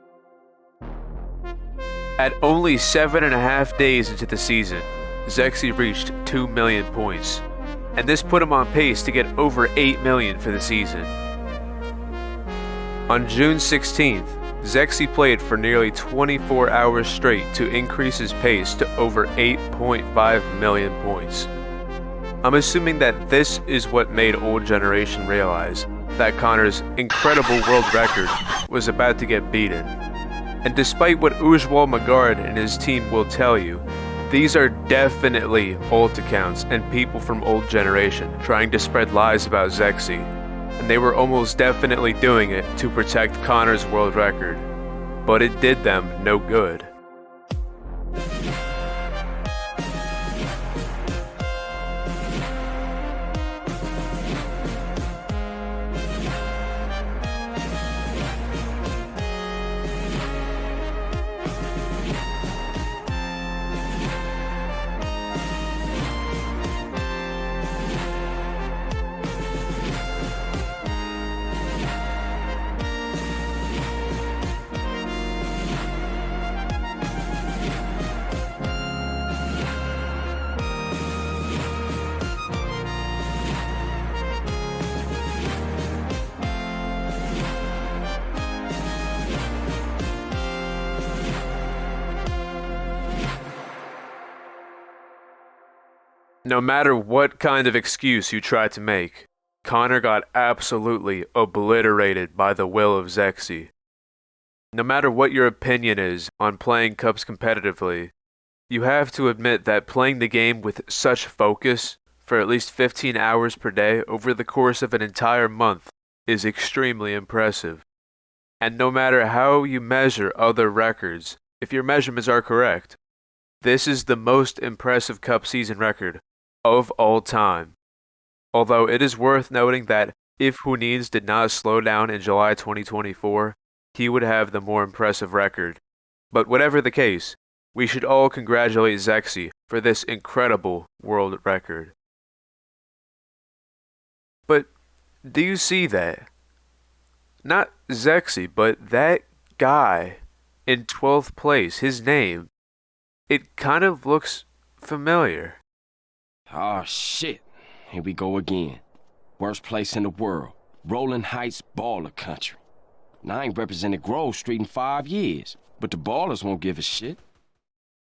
At only 7.5 days into the season, Zéxy reached 2 million points, and this put him on pace to get over 8 million for the season. On June 16th, Zéxy played for nearly 24 hours straight to increase his pace to over 8.5 million points. I'm assuming that this is what made Old Generation realize that Connor's incredible world record was about to get beaten. And despite what Ujwal Magard and his team will tell you, these are definitely alt accounts and people from Old Generation trying to spread lies about Zéxy, and they were almost definitely doing it to protect Connor's world record. But it did them no good. No matter what kind of excuse you tried to make, Connor got absolutely obliterated by the will of Zéxy. No matter what your opinion is on playing Cups competitively, you have to admit that playing the game with such focus for at least 15 hours per day over the course of an entire month is extremely impressive. And no matter how you measure other records, if your measurements are correct, this is the most impressive Cup season record of all time. Although it is worth noting that if Juninz did not slow down in July 2024, he would have the more impressive record. But whatever the case, we should all congratulate Zéxy for this incredible world record. But do you see that? Not Zéxy, but that guy in 12th place, his name, it kind of looks familiar. Oh, shit. Here we go again. Worst place in the world. Rolling Heights baller country. Now, I ain't represented Grove Street in 5 years, but the ballers won't give a shit.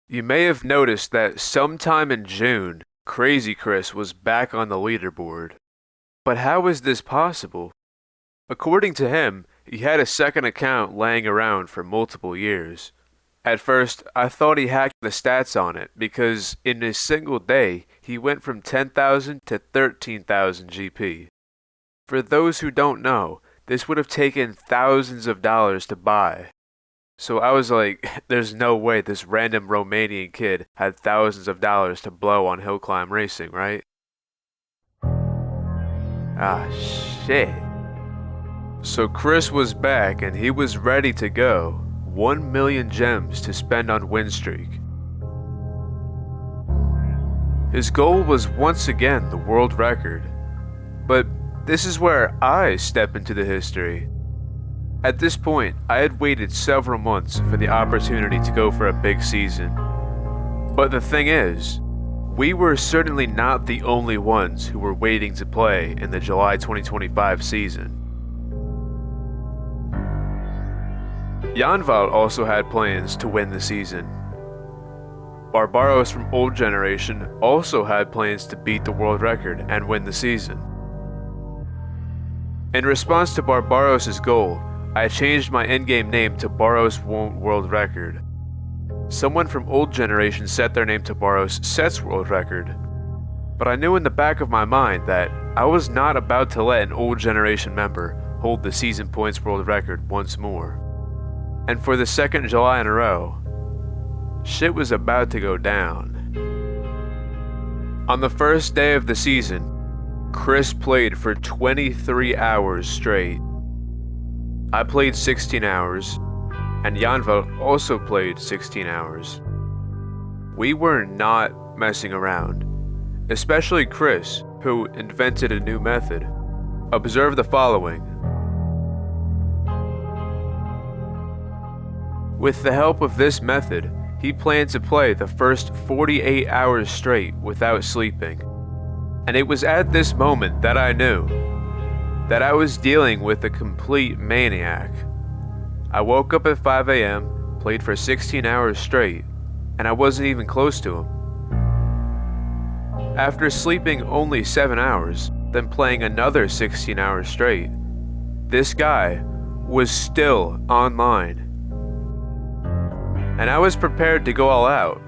You may have noticed that sometime in June, Crazy Cris was back on the leaderboard. But how is this possible? According to him, he had a second account laying around for multiple years. At first, I thought he hacked the stats on it because in a single day, he went from 10,000 to 13,000 GP. For those who don't know, this would have taken thousands of dollars to buy. So I was like, there's no way this random Romanian kid had thousands of dollars to blow on hill climb racing, right? Ah, shit. So Cris was back and he was ready to go. 1 million gems to spend on win streak. His goal was once again the world record. But this is where I step into the history. At this point, I had waited several months for the opportunity to go for a big season. But the thing is, we were certainly not the only ones who were waiting to play in the July 2025 season. Janwal also had plans to win the season. Barbaros from Old Generation also had plans to beat the world record and win the season. In response to Barbaros' goal, I changed my in-game name to Baros Won't World Record. Someone from Old Generation set their name to Baros Sets World Record. But I knew in the back of my mind that I was not about to let an Old Generation member hold the season points world record once more. And for the second July in a row, shit was about to go down. On the first day of the season, Cris played for 23 hours straight. I played 16 hours, and Janwal also played 16 hours. We were not messing around, especially Cris, who invented a new method. Observe the following. With the help of this method, he planned to play the first 48 hours straight without sleeping. And it was at this moment that I knew that I was dealing with a complete maniac. I woke up at 5 a.m., played for 16 hours straight, and I wasn't even close to him. After sleeping only 7 hours, then playing another 16 hours straight, this guy was still online. And I was prepared to go all out.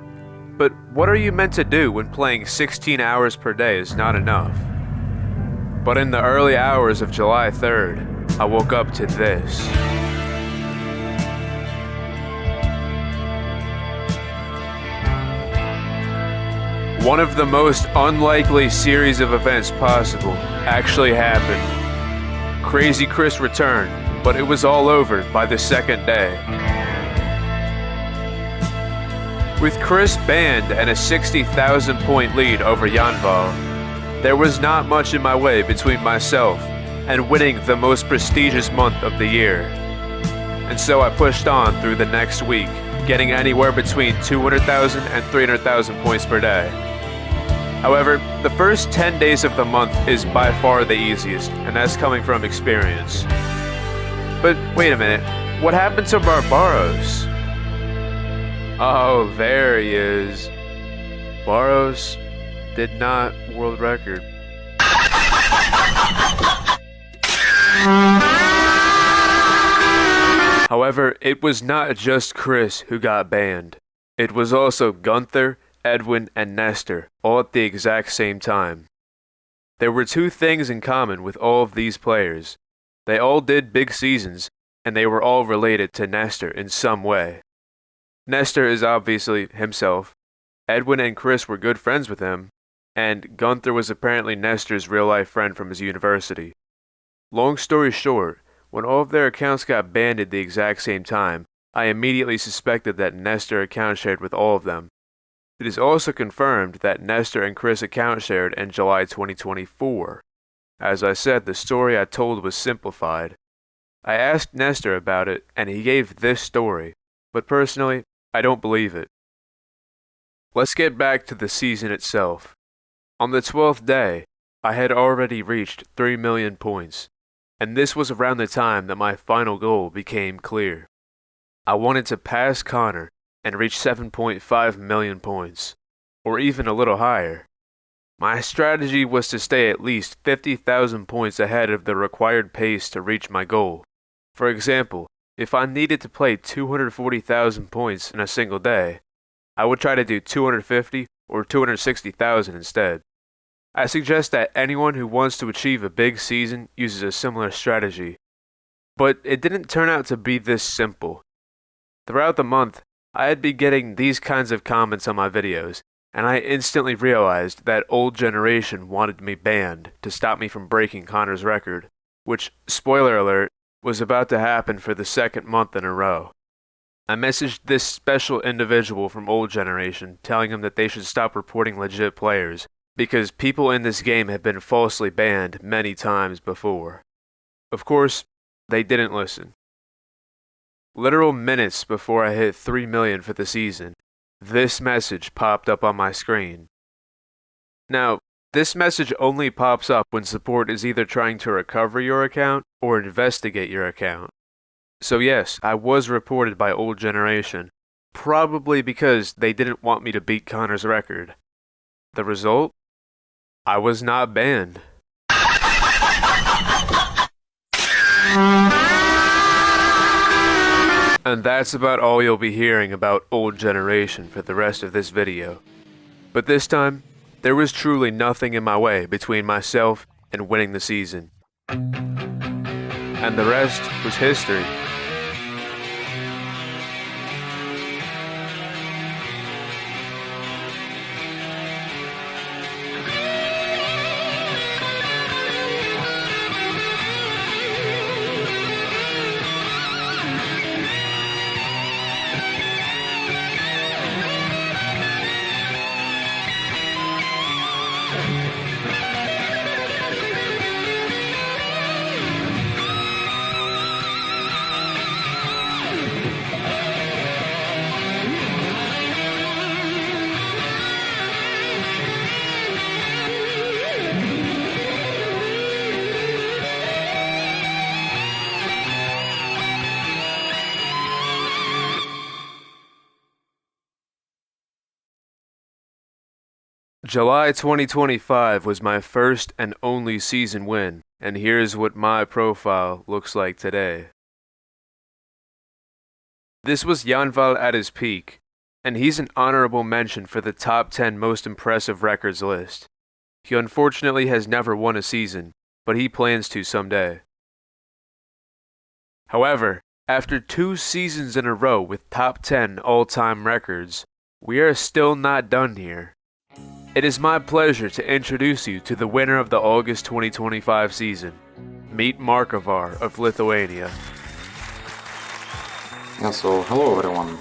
But what are you meant to do when playing 16 hours per day is not enough? But in the early hours of July 3rd, I woke up to this. One of the most unlikely series of events possible actually happened. Crazy Cris returned, but it was all over by the second day. With Cris banned and a 60,000 point lead over Janwal, there was not much in my way between myself and winning the most prestigious month of the year. And so I pushed on through the next week, getting anywhere between 200,000 and 300,000 points per day. However, the first 10 days of the month is by far the easiest, and that's coming from experience. But wait a minute, what happened to Barbaros? Oh, there he is. Barbaros did not world record. However, it was not just Cris who got banned. It was also Gunther, Edwin, and Nestor, all at the exact same time. There were two things in common with all of these players. They all did big seasons, and they were all related to Nestor in some way. Nestor is obviously himself, Edwin and Cris were good friends with him, and Gunther was apparently Nestor's real-life friend from his university. Long story short, when all of their accounts got banned at the exact same time, I immediately suspected that Nestor account shared with all of them. It is also confirmed that Nestor and Cris account shared in July 2024. As I said, the story I told was simplified. I asked Nestor about it, and he gave this story, but personally, I don't believe it. Let's get back to the season itself. On the 12th day, I had already reached 3 million points, and this was around the time that my final goal became clear. I wanted to pass Connor and reach 7.5 million points, or even a little higher. My strategy was to stay at least 50,000 points ahead of the required pace to reach my goal. For example, if I needed to play 240,000 points in a single day, I would try to do 250 or 260,000 instead. I suggest that anyone who wants to achieve a big season uses a similar strategy. But it didn't turn out to be this simple. Throughout the month, I had been getting these kinds of comments on my videos, and I instantly realized that old generation wanted me banned to stop me from breaking Connor's record, which, spoiler alert, was about to happen for the second month in a row. I messaged this special individual from old generation telling him that they should stop reporting legit players, because people in this game have been falsely banned many times before. Of course, they didn't listen. Literal minutes before I hit 3 million for the season, this message popped up on my screen. Now, this message only pops up when support is either trying to recover your account or investigate your account. So yes, I was reported by old generation, probably because they didn't want me to beat Connor's record. The result? I was not banned. And that's about all you'll be hearing about old generation for the rest of this video. But this time, there was truly nothing in my way between myself and winning the season. And the rest was history. July 2025 was my first and only season win, and here's what my profile looks like today. This was Janwal at his peak, and he's an honorable mention for the top 10 most impressive records list. He unfortunately has never won a season, but he plans to someday. However, after 2 seasons in a row with top 10 all-time records, we are still not done here. It is my pleasure to introduce you to the winner of the August 2025 season. Meet MarkaVar of Lithuania. Yeah, so hello everyone.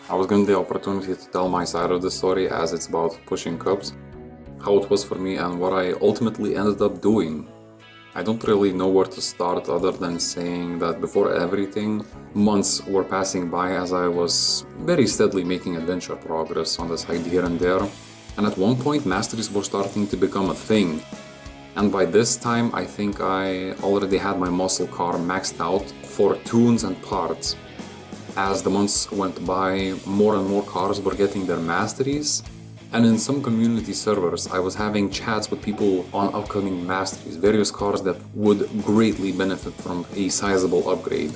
I was given the opportunity to tell my side of the story as it's about pushing cups, how it was for me and what I ultimately ended up doing. I don't really know where to start other than saying that before everything, months were passing by as I was very steadily making adventure progress on the side here and there. And at one point, masteries were starting to become a thing. And by this time, I think I already had my muscle car maxed out for tunes and parts. As the months went by, more and more cars were getting their masteries. And in some community servers, I was having chats with people on upcoming masteries, various cars that would greatly benefit from a sizable upgrade.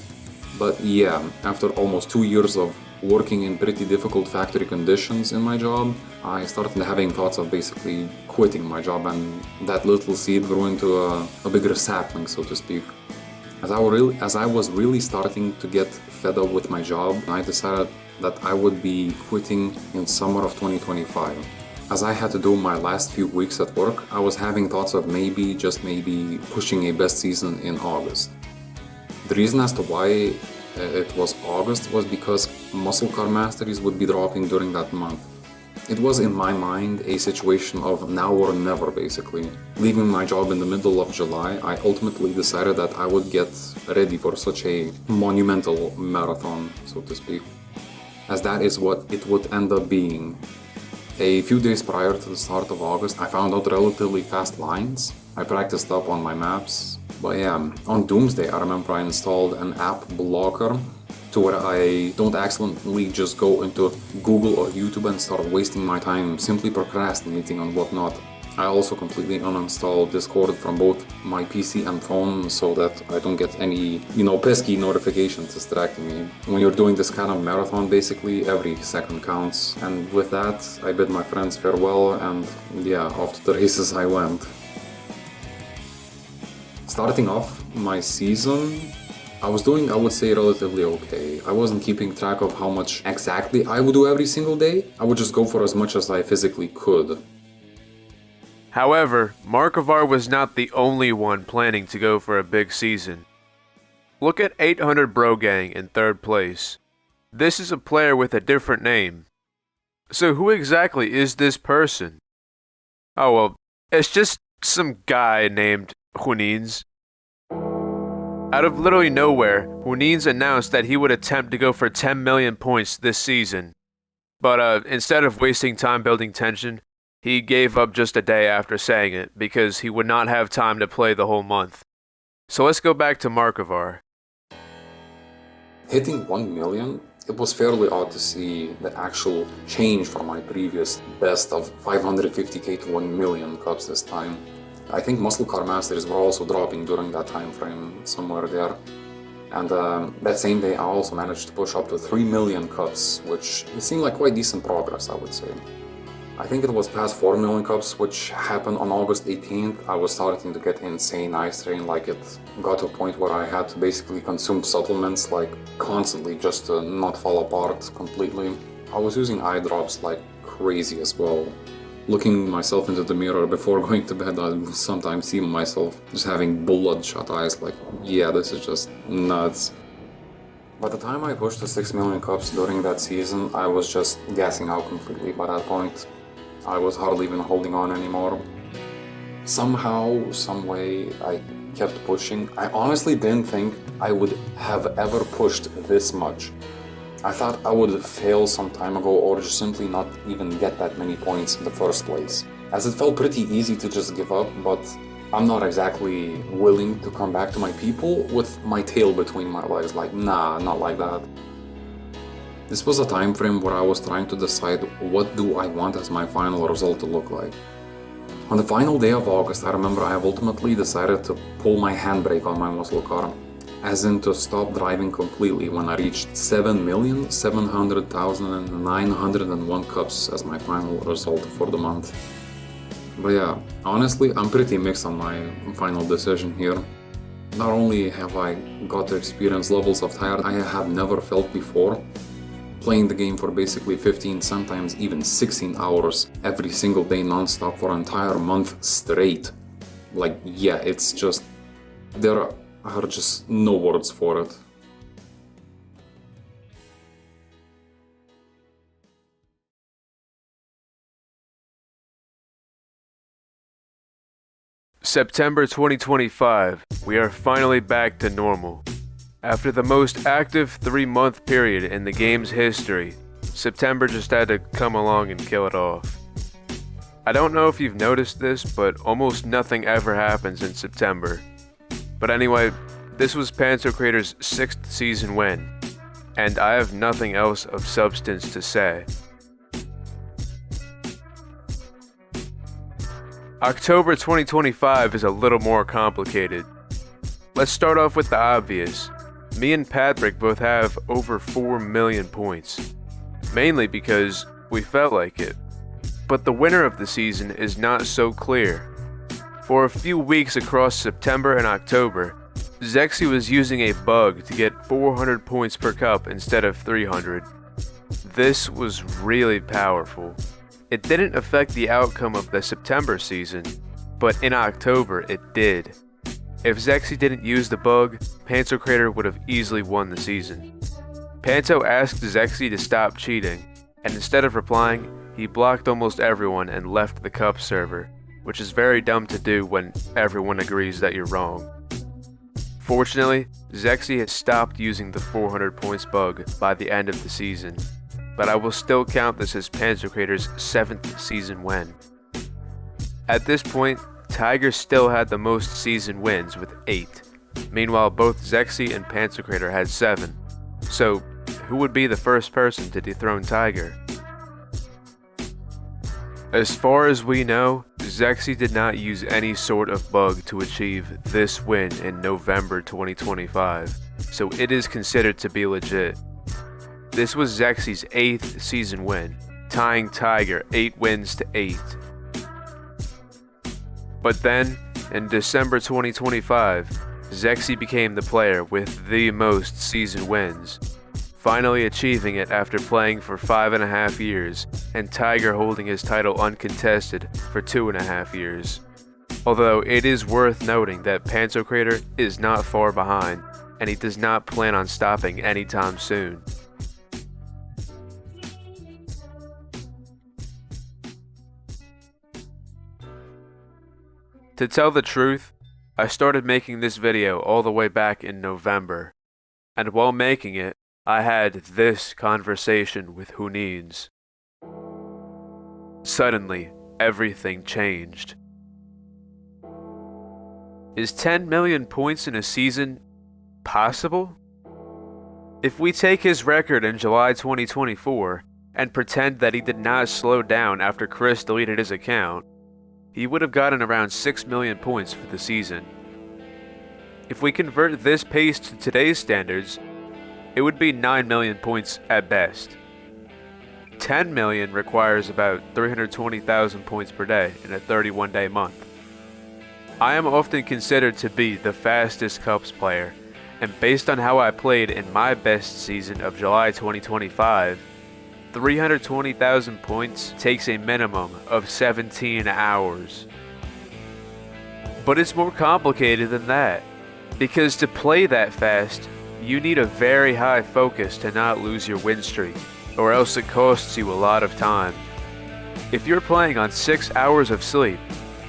But yeah, after almost 2 years of working in pretty difficult factory conditions in my job, I started having thoughts of basically quitting my job, and that little seed grew into a bigger sapling, so to speak. As I was really starting to get fed up with my job, I decided that I would be quitting in summer of 2025. As I had to do my last few weeks at work, I was having thoughts of maybe, just maybe, pushing a best season in August. The reason as to why it was August was because muscle car masteries would be dropping during that month. It was in my mind a situation of now or never, basically. Leaving my job in the middle of July, I ultimately decided that I would get ready for such a monumental marathon, so to speak, as that is what it would end up being. A few days prior to the start of August, I found out relatively fast lines. I practiced up on my maps. But yeah, on Doomsday, I remember I installed an app blocker to where I don't accidentally just go into Google or YouTube and start wasting my time simply procrastinating and whatnot. I also completely uninstalled Discord from both my PC and phone so that I don't get any, pesky notifications distracting me. When you're doing this kind of marathon, basically, every second counts. And with that, I bid my friends farewell and yeah, off to the races I went. Starting off my season, I was doing, I would say, relatively okay. I wasn't keeping track of how much exactly I would do every single day. I would just go for as much as I physically could. However, MarkaVar was not the only one planning to go for a big season. Look at 800 Bro Gang in 3rd place. This is a player with a different name. So who exactly is this person? Oh well, it's just some guy named Juninz. Out of literally nowhere, Juninz announced that he would attempt to go for 10 million points this season. But instead of wasting time building tension, he gave up just a day after saying it because he would not have time to play the whole month. So let's go back to MarkaVar. Hitting 1 million, it was fairly odd to see the actual change from my previous best of 550k to 1 million cups this time. I think muscle car masteries were also dropping during that time frame, somewhere there. And that same day I also managed to push up to 3 million cups, which seemed like quite decent progress, I would say. I think it was past 4 million cups, which happened on August 18th. I was starting to get insane eye strain, like it got to a point where I had to basically consume supplements like constantly just to not fall apart completely. I was using eye drops like crazy as well. Looking myself into the mirror before going to bed, I sometimes see myself just having bloodshot eyes, like, yeah, this is just nuts. By the time I pushed to 6 million cups during that season, I was just gassing out completely by that point. I was hardly even holding on anymore. Somehow, some way, I kept pushing. I honestly didn't think I would have ever pushed this much. I thought I would fail some time ago or just simply not even get that many points in the first place, as it felt pretty easy to just give up, but I'm not exactly willing to come back to my people with my tail between my legs, like nah, not like that. This was a time frame where I was trying to decide what do I want as my final result to look like. On the final day of August, I remember I have ultimately decided to pull my handbrake on my muscle car, as in to stop driving completely when I reached 7,700,901 cups as my final result for the month. But yeah, honestly, I'm pretty mixed on my final decision here. Not only have I got to experience levels of tired I have never felt before, playing the game for basically 15, sometimes even 16 hours every single day non-stop for an entire month straight. Like, yeah, it's just, there are just no words for it. September 2025, we are finally back to normal. After the most active 3-month period in the game's history, September just had to come along and kill it off. I don't know if you've noticed this, but almost nothing ever happens in September. But anyway, this was Pantocrator's 6th season win, and I have nothing else of substance to say. October 2025 is a little more complicated. Let's start off with the obvious. Me and Patrick both have over 4 million points, mainly because we felt like it. But the winner of the season is not so clear. For a few weeks across September and October, Zéxy was using a bug to get 400 points per cup instead of 300. This was really powerful. It didn't affect the outcome of the September season, but in October it did. If Zéxy didn't use the bug, Pantocrator would have easily won the season. Panto asked Zéxy to stop cheating, and instead of replying, he blocked almost everyone and left the cup server, which is very dumb to do when everyone agrees that you're wrong. Fortunately, Zéxy has stopped using the 400 points bug by the end of the season, but I will still count this as Pantocrator's 7th season win. At this point, Tiger still had the most season wins with 8. Meanwhile, both Zéxy and Pantocrator had 7. So, who would be the first person to dethrone Tiger? As far as we know, Zéxy did not use any sort of bug to achieve this win in November 2025, so it is considered to be legit. This was Zéxy's 8th season win, tying Tiger 8 wins to 8. But then, in December 2025, Zéxy became the player with the most season wins, finally achieving it after playing for 5.5 years, and Tiger holding his title uncontested for 2.5 years. Although it is worth noting that Pantocrator is not far behind, and he does not plan on stopping anytime soon. To tell the truth, I started making this video all the way back in November, and while making it, I had this conversation with Juninz. Suddenly, everything changed. Is 10 million points in a season possible? If we take his record in July 2024 and pretend that he did not slow down after Cris deleted his account, he would have gotten around 6 million points for the season. If we convert this pace to today's standards, it would be 9 million points at best. 10 million requires about 320,000 points per day in a 31-day month. I am often considered to be the fastest Cups player, and based on how I played in my best season of July 2025, 320,000 points takes a minimum of 17 hours. But it's more complicated than that, because to play that fast, you need a very high focus to not lose your win streak, or else it costs you a lot of time. If you're playing on 6 hours of sleep,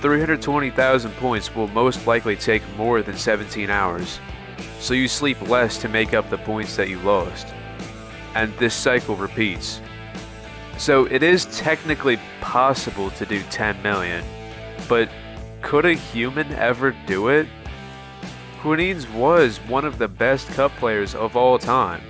320,000 points will most likely take more than 17 hours, so you sleep less to make up the points that you lost. And this cycle repeats. So it is technically possible to do 10 million, but could a human ever do it? Juninz was one of the best Cup players of all time.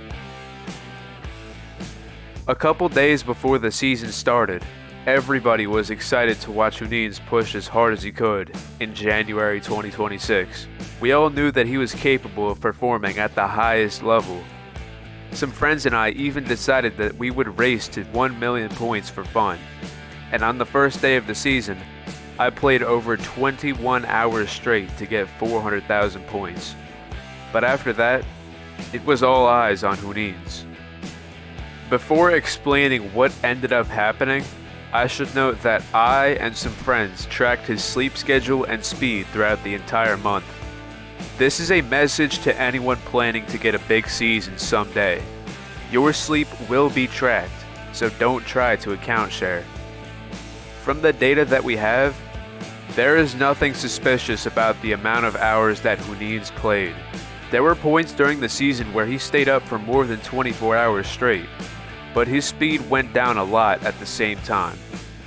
A couple days before the season started, everybody was excited to watch Juninz push as hard as he could in January 2026. We all knew that he was capable of performing at the highest level. Some friends and I even decided that we would race to 1 million points for fun. And on the first day of the season, I played over 21 hours straight to get 400,000 points. But after that, it was all eyes on Juninz. Before explaining what ended up happening, I should note that I and some friends tracked his sleep schedule and speed throughout the entire month. This is a message to anyone planning to get a big season someday. Your sleep will be tracked, so don't try to account share. From the data that we have, there is nothing suspicious about the amount of hours that Juninz played. There were points during the season where he stayed up for more than 24 hours straight, but his speed went down a lot at the same time.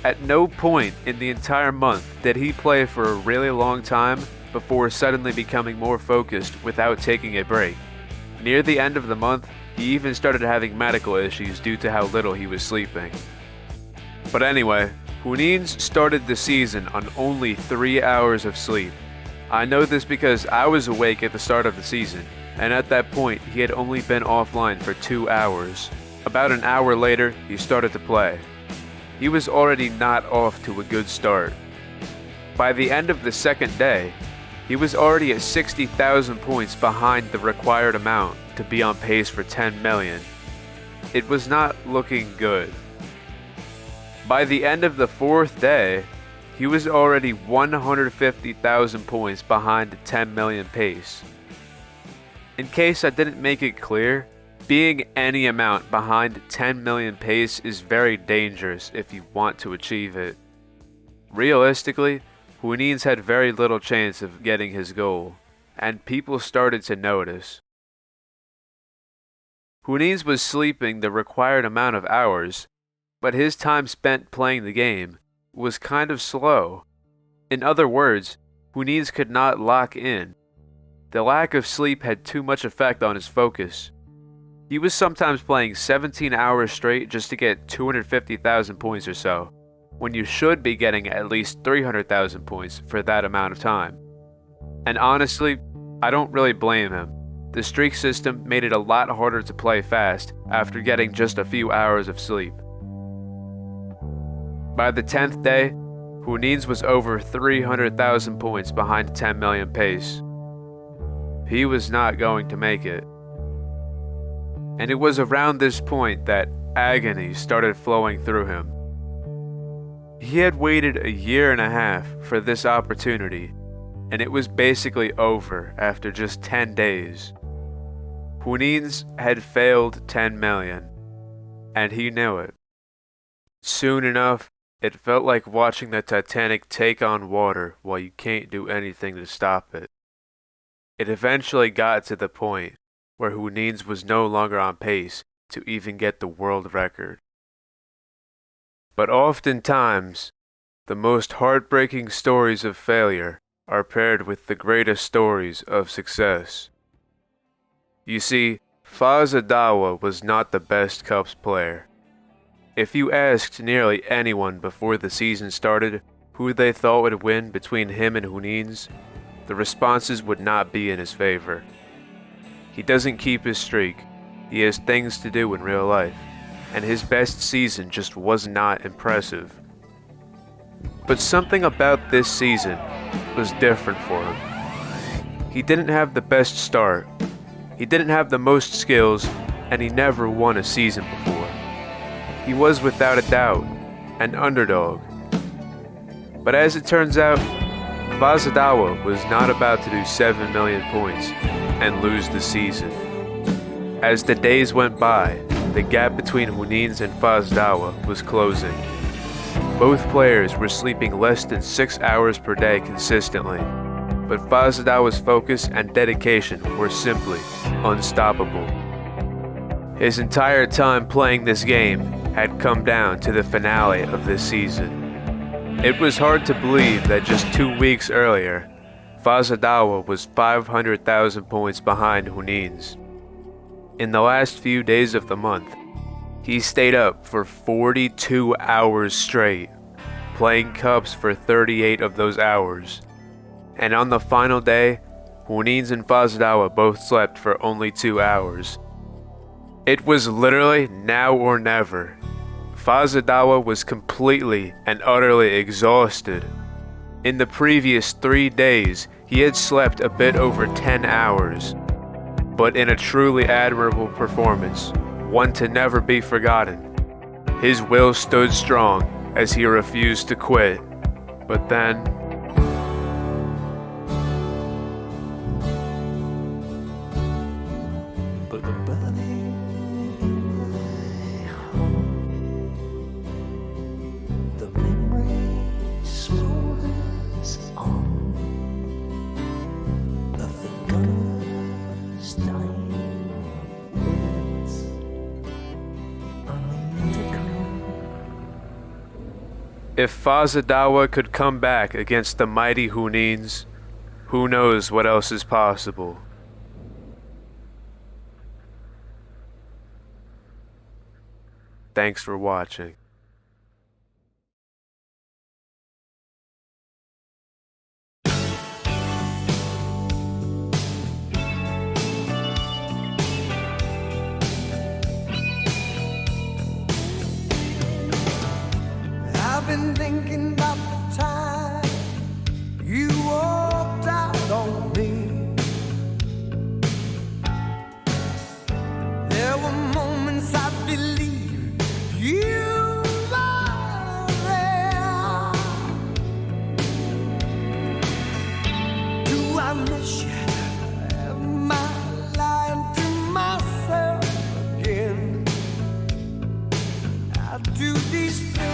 At no point in the entire month did he play for a really long time before suddenly becoming more focused without taking a break. Near the end of the month, he even started having medical issues due to how little he was sleeping. But anyway, Juninz started the season on only 3 hours of sleep. I know this because I was awake at the start of the season, and at that point he had only been offline for 2 hours. About an hour later, he started to play. He was already not off to a good start. By the end of the second day, he was already at 60,000 points behind the required amount to be on pace for 10 million. It was not looking good. By the end of the fourth day, he was already 150,000 points behind the 10 million pace. In case I didn't make it clear, being any amount behind 10 million pace is very dangerous if you want to achieve it. Realistically, Juninz had very little chance of getting his goal, and people started to notice. Juninz was sleeping the required amount of hours, but his time spent playing the game was kind of slow. In other words, Juninz could not lock in. The lack of sleep had too much effect on his focus. He was sometimes playing 17 hours straight just to get 250,000 points or so, when you should be getting at least 300,000 points for that amount of time. And honestly, I don't really blame him. The streak system made it a lot harder to play fast after getting just a few hours of sleep. By the 10th day, Juninz was over 300,000 points behind 10 million pace. He was not going to make it. And it was around this point that agony started flowing through him. He had waited a year and a half for this opportunity, and it was basically over after just 10 days. Juninz had failed 10 million, and he knew it. Soon enough, it felt like watching the Titanic take on water while you can't do anything to stop it. It eventually got to the point where Juninz was no longer on pace to even get the world record. But oftentimes, the most heartbreaking stories of failure are paired with the greatest stories of success. You see, FAZADAWA was not the best Cups player. If you asked nearly anyone before the season started who they thought would win between him and Juninz, the responses would not be in his favor. He doesn't keep his streak, he has things to do in real life, and his best season just was not impressive. But something about this season was different for him. He didn't have the best start, he didn't have the most skills, and he never won a season before. He was without a doubt an underdog. But as it turns out, FAZADAWA was not about to do 7 million points and lose the season. As the days went by, the gap between Juninz and FAZADAWA was closing. Both players were sleeping less than 6 hours per day consistently, but FAZADAWA's focus and dedication were simply unstoppable. His entire time playing this game had come down to the finale of this season. It was hard to believe that just 2 weeks earlier, FAZADAWA was 500,000 points behind Juninz. In the last few days of the month, He stayed up for 42 hours straight, playing cups for 38 of those hours. And on the final day, Juninz and FAZADAWA both slept for only 2 hours. It was literally now or never. FAZADAWA was completely and utterly exhausted. In the previous 3 days, he had slept a bit over 10 hours. But in a truly admirable performance, one to never be forgotten, his will stood strong as he refused to quit. But then, if FAZADAWA could come back against the mighty Juninz, who knows what else is possible. Thanks for watching. I've been thinking about the time you walked out on me. There were moments I believed you were there. Do I miss you? Am I lying to myself again? I do these things